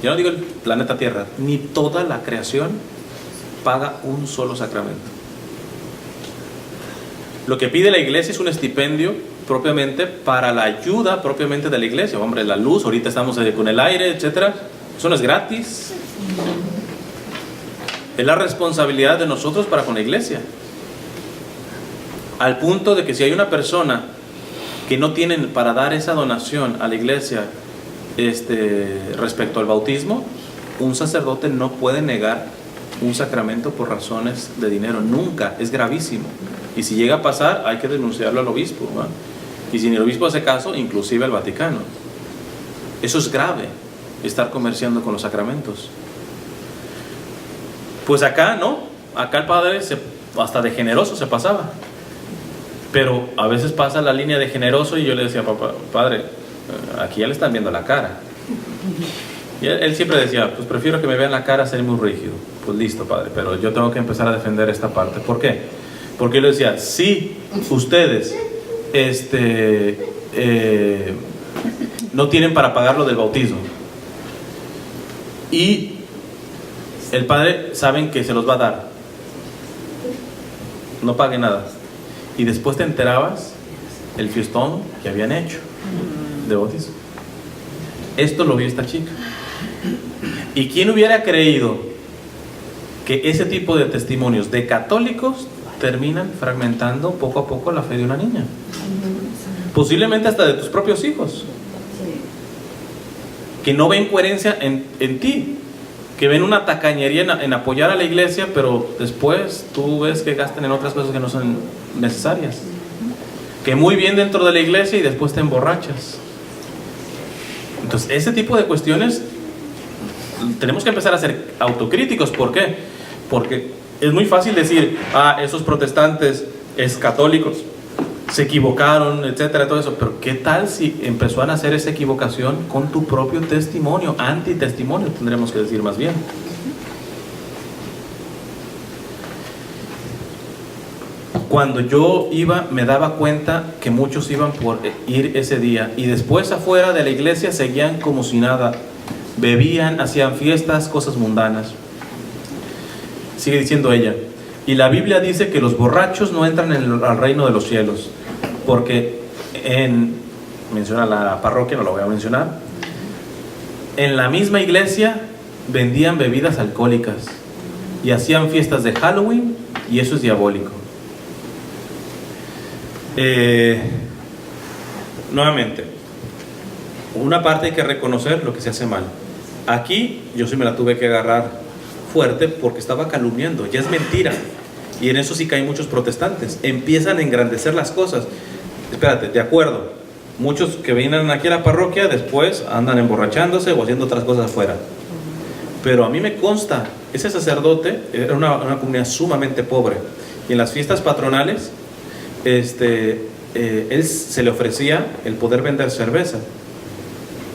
yo no digo el planeta Tierra, ni toda la creación paga un solo sacramento. Lo que pide la iglesia es un estipendio propiamente para la ayuda propiamente de la iglesia. Hombre, la luz, ahorita estamos con el aire, etcétera. Eso no es gratis. Es la responsabilidad de nosotros para con la iglesia. Al punto de que si hay una persona que no tiene para dar esa donación a la iglesia respecto al bautismo, un sacerdote no puede negar un sacramento por razones de dinero. Nunca. Es gravísimo. Y si llega a pasar, hay que denunciarlo al obispo, ¿no? Y si el obispo hace caso, inclusive al Vaticano. Eso es grave, estar comerciando con los sacramentos. Pues acá no, acá el padre hasta de generoso se pasaba. Pero a veces pasa la línea de generoso y yo le decía, padre, aquí ya le están viendo la cara. Y él siempre decía, pues prefiero que me vean la cara, ser muy rígido. Pues listo, padre, pero yo tengo que empezar a defender esta parte. ¿Por qué? Porque él decía, si ustedes no tienen para pagar lo del bautismo y el padre saben que se los va a dar, no pague nada, y después te enterabas el fiestón que habían hecho de bautismo. Esto lo vio esta chica. ¿Y quién hubiera creído que ese tipo de testimonios de católicos terminan fragmentando poco a poco la fe de una niña? Posiblemente hasta de tus propios hijos, que no ven coherencia en ti, que ven una tacañería en apoyar a la iglesia, pero después tú ves que gastan en otras cosas que no son necesarias, que muy bien dentro de la iglesia y después te emborrachas. Entonces ese tipo de cuestiones tenemos que empezar a ser autocríticos. ¿Por qué? Porque es muy fácil decir, esos protestantes, católicos, se equivocaron, etcétera, todo eso. Pero ¿qué tal si empezó a nacer esa equivocación con tu propio testimonio? Antitestimonio, tendremos que decir más bien. Cuando yo iba, me daba cuenta que muchos iban por ir ese día y después afuera de la iglesia seguían como si nada. Bebían, hacían fiestas, cosas mundanas. Sigue diciendo ella, y la Biblia dice que los borrachos no entran al reino de los cielos, porque menciona la parroquia, no lo voy a mencionar, en la misma iglesia vendían bebidas alcohólicas y hacían fiestas de Halloween, y eso es diabólico. Nuevamente, una parte hay que reconocer lo que se hace mal. Aquí yo sí me la tuve que agarrar fuerte porque estaba calumniando, ya es mentira. Y en eso sí caen muchos protestantes, empiezan a engrandecer las cosas. Espérate, de acuerdo, muchos que vienen aquí a la parroquia después andan emborrachándose o haciendo otras cosas afuera. Pero a mí me consta, ese sacerdote era una comunidad sumamente pobre, y en las fiestas patronales él se le ofrecía el poder vender cerveza.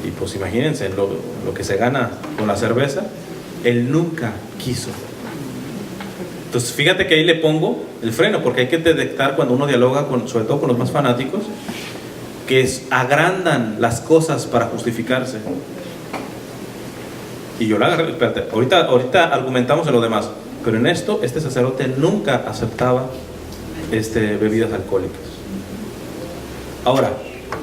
Y pues imagínense lo que se gana con la cerveza. Él nunca quiso. Entonces fíjate que ahí le pongo el freno, porque hay que detectar cuando uno dialoga sobre todo con los más fanáticos, que agrandan las cosas para justificarse. Y yo la agarré, espérate, ahorita argumentamos en lo demás, pero en esto este sacerdote nunca aceptaba bebidas alcohólicas. Ahora,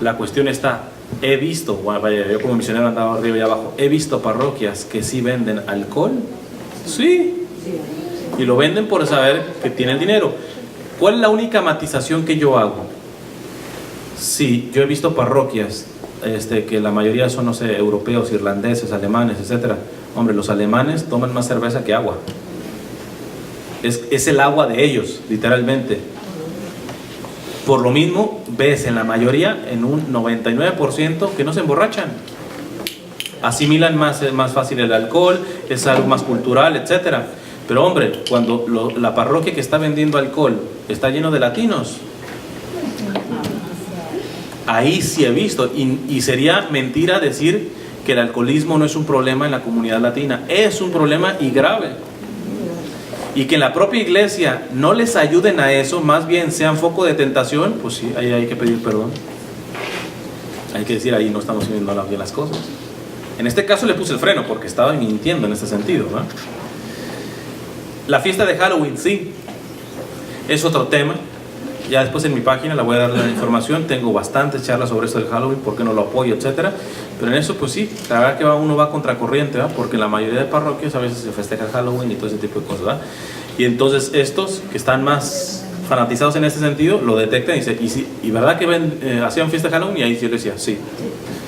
la cuestión está, he visto, yo como misionero andaba arriba y abajo, he visto parroquias que sí venden alcohol, sí, y lo venden por saber que tienen dinero. ¿Cuál es la única matización que yo hago? Sí, yo he visto parroquias que la mayoría son, no sé, europeos, irlandeses, alemanes, etcétera. Hombre, los alemanes toman más cerveza que agua. Es el agua de ellos, literalmente. Por lo mismo, ves en la mayoría, en un 99%, que no se emborrachan. Asimilan más fácil el alcohol, es algo más cultural, etcétera. Pero hombre, cuando la parroquia que está vendiendo alcohol está lleno de latinos, ahí sí he visto, y sería mentira decir que el alcoholismo no es un problema en la comunidad latina. Es un problema y grave. Y que en la propia iglesia no les ayuden a eso, más bien sean foco de tentación, pues sí, ahí hay que pedir perdón. Hay que decir, ahí no estamos haciendo bien las cosas. En este caso le puse el freno porque estaba mintiendo en este sentido, ¿no? La fiesta de Halloween, sí, es otro tema Ya después en mi página la voy a dar la información. Tengo bastantes charlas sobre esto del Halloween, por qué no lo apoyo, etcétera. Pero en eso, pues sí, la verdad que uno va contracorriente, ¿verdad? Porque en la mayoría de parroquias a veces se festeja Halloween y todo ese tipo de cosas, ¿verdad? Y entonces estos que están más fanatizados en este sentido lo detectan y dicen, ¿y verdad que hacían fiesta de Halloween? Y ahí yo decía, sí.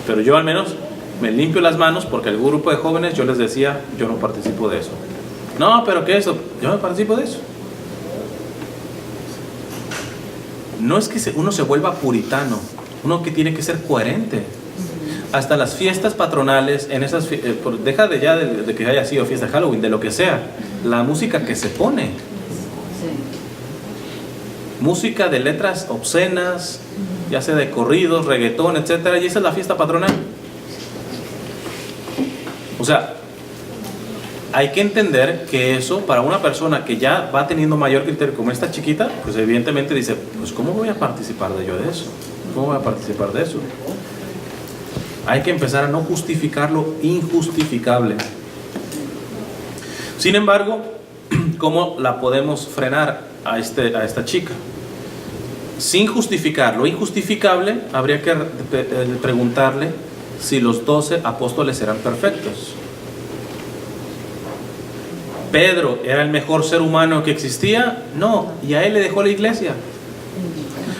Pero yo al menos me limpio las manos porque el grupo de jóvenes yo les decía, yo no participo de eso. No, pero ¿qué es eso? Yo no participo de eso. No es que uno se vuelva puritano, uno que tiene que ser coherente. Hasta las fiestas patronales, en esas deja de ya de que haya sido fiesta de Halloween, de lo que sea, la música que se pone. Música de letras obscenas, ya sea de corridos, reggaetón, etcétera, y esa es la fiesta patronal. O sea, hay que entender que eso, para una persona que ya va teniendo mayor criterio, como esta chiquita, pues evidentemente dice, pues ¿cómo voy a participar de eso? ¿Cómo voy a participar de eso? Hay que empezar a no justificar lo injustificable. Sin embargo, ¿cómo la podemos frenar a esta chica? Sin justificar lo injustificable, habría que preguntarle si los 12 apóstoles eran perfectos. ¿Pedro era el mejor ser humano que existía? No, y a él le dejó la iglesia.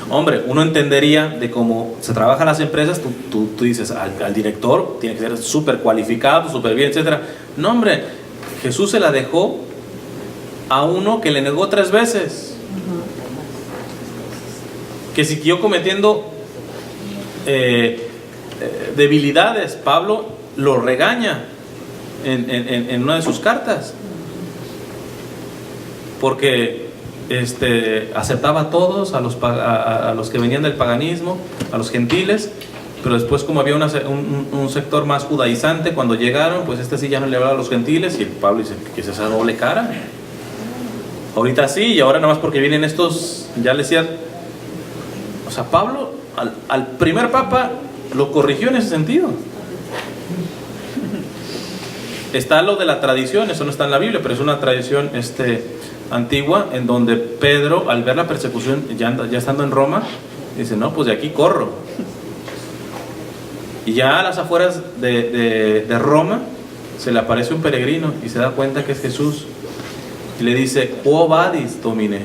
Hombre, uno entendería de cómo se trabajan las empresas, tú dices al director tiene que ser súper cualificado, súper bien, etcétera. No, hombre, Jesús se la dejó a uno que le negó 3 veces, que siguió cometiendo debilidades. Pablo lo regaña en una de sus cartas, porque aceptaba a todos, a los que venían del paganismo, a los gentiles, pero después, como había un sector más judaizante, cuando llegaron, pues sí ya no le hablaba a los gentiles, y Pablo dice, ¿qué es esa doble cara? Ahorita sí, y ahora nada más porque vienen estos, ya le decía. O sea, Pablo al primer papa lo corrigió en ese sentido. Está lo de la tradición, eso no está en la Biblia, pero es una tradición antigua, en donde Pedro, al ver la persecución, ya estando en Roma, dice, no, pues de aquí corro. Y ya a las afueras de Roma se le aparece un peregrino y se da cuenta que es Jesús, y le dice, quo vadis, Domine,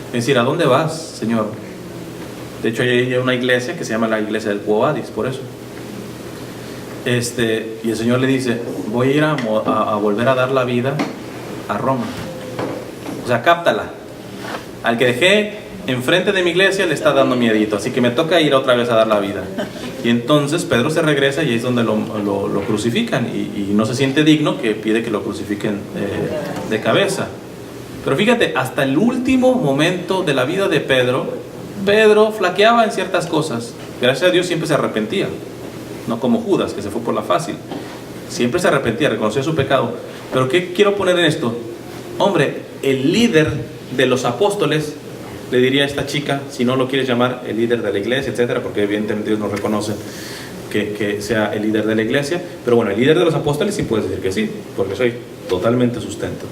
es decir, ¿a dónde vas, Señor? De hecho hay una iglesia que se llama la iglesia del quo vadis, por eso. Y el Señor le dice, voy a ir a volver a dar la vida a Roma. O sea, cáptala. Al que dejé enfrente de mi iglesia le está dando miedito, así que me toca ir otra vez a dar la vida. Y entonces Pedro se regresa y ahí es donde lo crucifican, y no se siente digno, que pide que lo crucifiquen de cabeza. Pero fíjate, hasta el último momento de la vida de Pedro flaqueaba en ciertas cosas. Gracias a Dios siempre se arrepentía, no como Judas, que se fue por la fácil. Siempre se arrepentía, reconocía su pecado. Pero ¿qué quiero poner en esto? Hombre, el líder de los apóstoles, le diría a esta chica, si no lo quieres llamar el líder de la iglesia, etcétera, porque evidentemente Dios no reconoce que sea el líder de la iglesia, pero bueno, el líder de los apóstoles sí puedes decir que sí, porque soy totalmente sustento.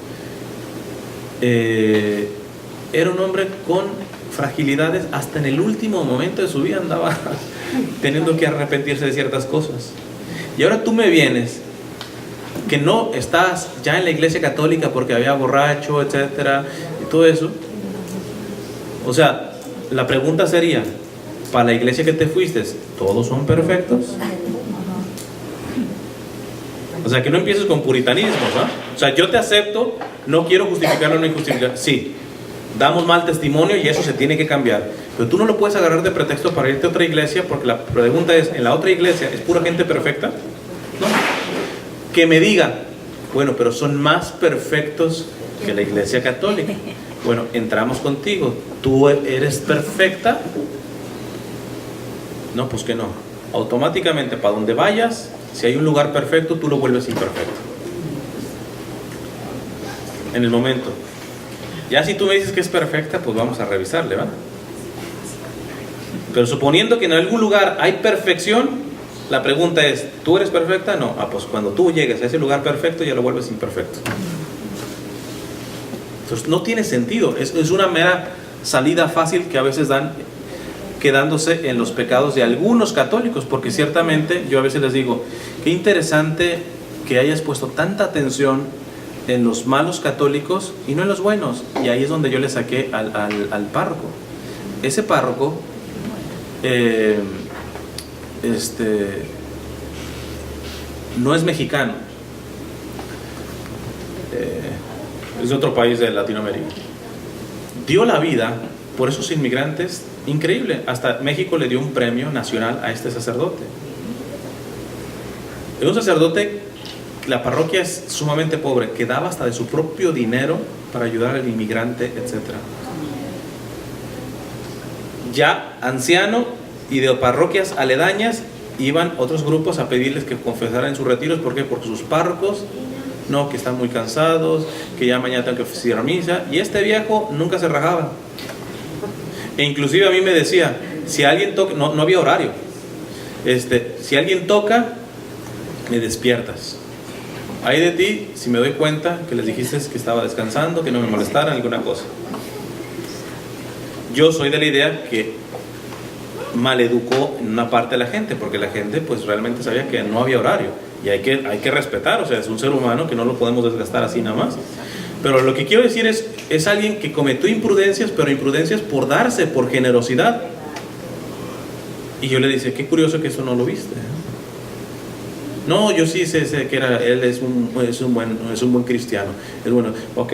Era un hombre con fragilidades, hasta en el último momento de su vida andaba teniendo que arrepentirse de ciertas cosas. Y ahora tú me vienes, que no estás ya en la iglesia católica porque había borracho, etcétera, y todo eso. O sea, la pregunta sería, para la iglesia que te fuiste, ¿todos son perfectos? O sea, que no empieces con puritanismo, ¿no? O sea, yo te acepto, no quiero justificarlo, no injustificar. Sí, damos mal testimonio y eso se tiene que cambiar, pero tú no lo puedes agarrar de pretexto para irte a otra iglesia, porque la pregunta es, ¿en la otra iglesia es pura gente perfecta? No. Que me diga, bueno, pero son más perfectos que la iglesia católica. Bueno, entramos contigo, ¿tú eres perfecta? No, pues que no. Automáticamente, para donde vayas, si hay un lugar perfecto, tú lo vuelves imperfecto en el momento. Ya si tú me dices que es perfecta, pues vamos a revisarle, ¿va? Pero suponiendo que en algún lugar hay perfección, la pregunta es, ¿tú eres perfecta? No. Pues cuando tú llegues a ese lugar perfecto, ya lo vuelves imperfecto. Entonces no tiene sentido, es una mera salida fácil que a veces dan quedándose en los pecados de algunos católicos, porque ciertamente yo a veces les digo, qué interesante que hayas puesto tanta atención en los malos católicos y no en los buenos. Y ahí es donde yo le saqué al párroco. Ese párroco no es mexicano, es de otro país de Latinoamérica. Dio la vida por esos inmigrantes, increíble. Hasta México le dio un premio nacional a este sacerdote. Es un sacerdote, la parroquia es sumamente pobre, que daba hasta de su propio dinero para ayudar al inmigrante, etc. Ya anciano y de parroquias aledañas, iban otros grupos a pedirles que confesaran en sus retiros. ¿Por qué? Porque sus párrocos, no, que están muy cansados, que ya mañana tengo que oficiar misa. Y este viejo nunca se rajaba. E inclusive a mí me decía, si alguien toca, no había horario, si alguien toca, me despiertas. Hay de ti si me doy cuenta que les dijiste que estaba descansando, que no me molestaran, alguna cosa. Yo soy de la idea que maleducó en una parte de la gente, porque la gente pues realmente sabía que no había horario, y hay que respetar, o sea, es un ser humano que no lo podemos desgastar así nada más. Pero lo que quiero decir es alguien que cometió imprudencias, pero imprudencias por darse, por generosidad. Y yo le dije, qué curioso que eso no lo viste. No, yo sí sé que él es un buen cristiano. Es bueno, ok,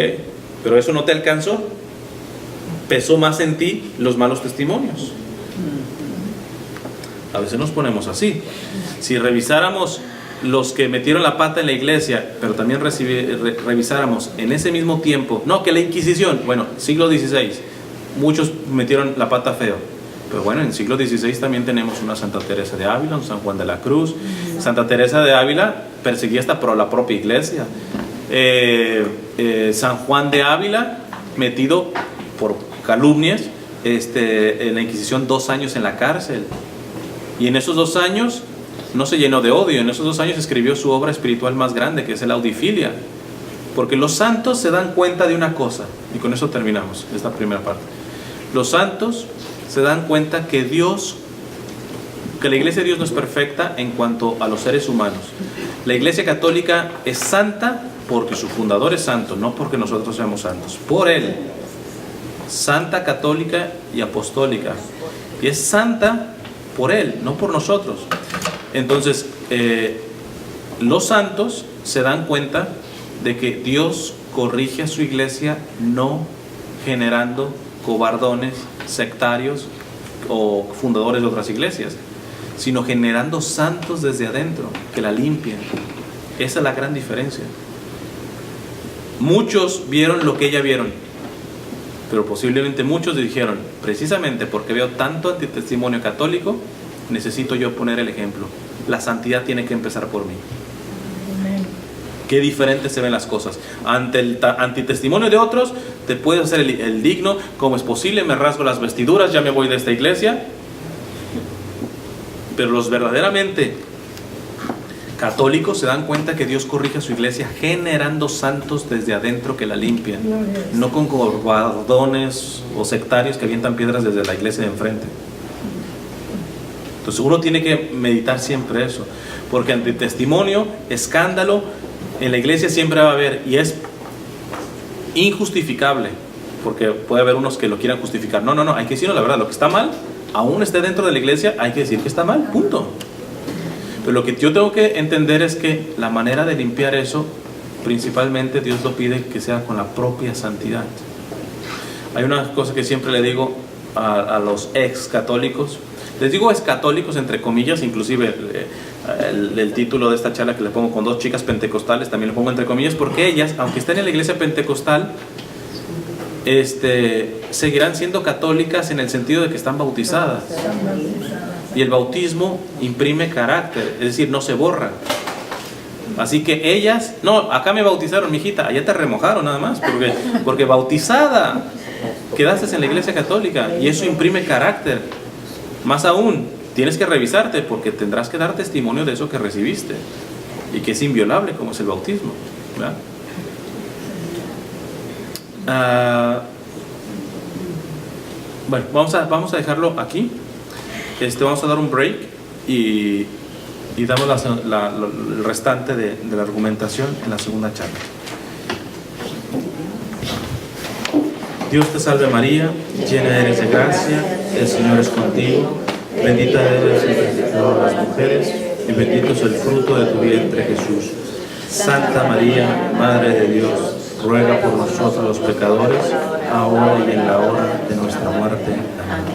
pero eso no te alcanzó. Pesó más en ti los malos testimonios. A veces nos ponemos así. Si revisáramos los que metieron la pata en la iglesia, pero también revisáramos en ese mismo tiempo, no, que la Inquisición, bueno, siglo XVI, muchos metieron la pata feo, pero bueno, en el siglo XVI también tenemos una Santa Teresa de Ávila, un San Juan de la Cruz. Santa Teresa de Ávila perseguía hasta por la propia iglesia. San Juan de Ávila, metido por calumnias en la Inquisición, 2 años en la cárcel. Y en esos 2 años no se llenó de odio, en esos 2 años escribió su obra espiritual más grande, que es el Audifilia. Porque los santos se dan cuenta de una cosa, y con eso terminamos esta primera parte. Los santos se dan cuenta que la iglesia de Dios no es perfecta en cuanto a los seres humanos. La iglesia católica es santa porque su fundador es santo, no porque nosotros seamos santos. Por él, santa, católica y apostólica. Y es santa por él, no por nosotros. Entonces, los santos se dan cuenta de que Dios corrige a su iglesia no generando cobardones, sectarios o fundadores de otras iglesias, sino generando santos desde adentro que la limpien. Esa es la gran diferencia. Muchos vieron lo que ella vieron, pero posiblemente muchos dijeron, precisamente porque veo tanto antitestimonio católico, necesito yo poner el ejemplo. La santidad tiene que empezar por mí. Qué diferentes se ven las cosas. Ante el antitestimonio de otros, te puedes hacer el digno. ¿Cómo es posible? Me rasgo las vestiduras, ya me voy de esta iglesia. Pero los verdaderamente católicos se dan cuenta que Dios corrige a su iglesia generando santos desde adentro que la limpian, no con cobardones o sectarios que avientan piedras desde la iglesia de enfrente. Entonces uno tiene que meditar siempre eso, porque ante testimonio, escándalo, en la iglesia siempre va a haber, y es injustificable, porque puede haber unos que lo quieran justificar. No, hay que decirnos la verdad, lo que está mal, aún esté dentro de la iglesia, hay que decir que está mal, punto. Pero lo que yo tengo que entender es que la manera de limpiar eso, principalmente Dios lo pide que sea con la propia santidad. Hay una cosa que siempre le digo a los ex católicos, les digo ex católicos entre comillas, inclusive el título de esta charla que le pongo con 2 chicas pentecostales también le pongo entre comillas, porque ellas, aunque estén en la iglesia pentecostal, seguirán siendo católicas en el sentido de que están bautizadas, y el bautismo imprime carácter, es decir, no se borra. Así que ellas, no, acá me bautizaron, mijita, allá te remojaron nada más, porque bautizada quedaste en la iglesia católica, y eso imprime carácter. Más aún, tienes que revisarte, porque tendrás que dar testimonio de eso que recibiste y que es inviolable, como es el bautismo, ¿verdad? Bueno, vamos a dejarlo aquí. Vamos a dar un break y damos el restante de la argumentación en la segunda charla. Dios te salve María, llena eres de gracia, el Señor es contigo, bendita eres entre todas las mujeres y bendito es el fruto de tu vientre Jesús. Santa María, Madre de Dios, ruega por nosotros los pecadores, ahora y en la hora de nuestra muerte. Amén.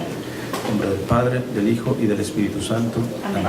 En nombre del Padre, del Hijo y del Espíritu Santo. Amén.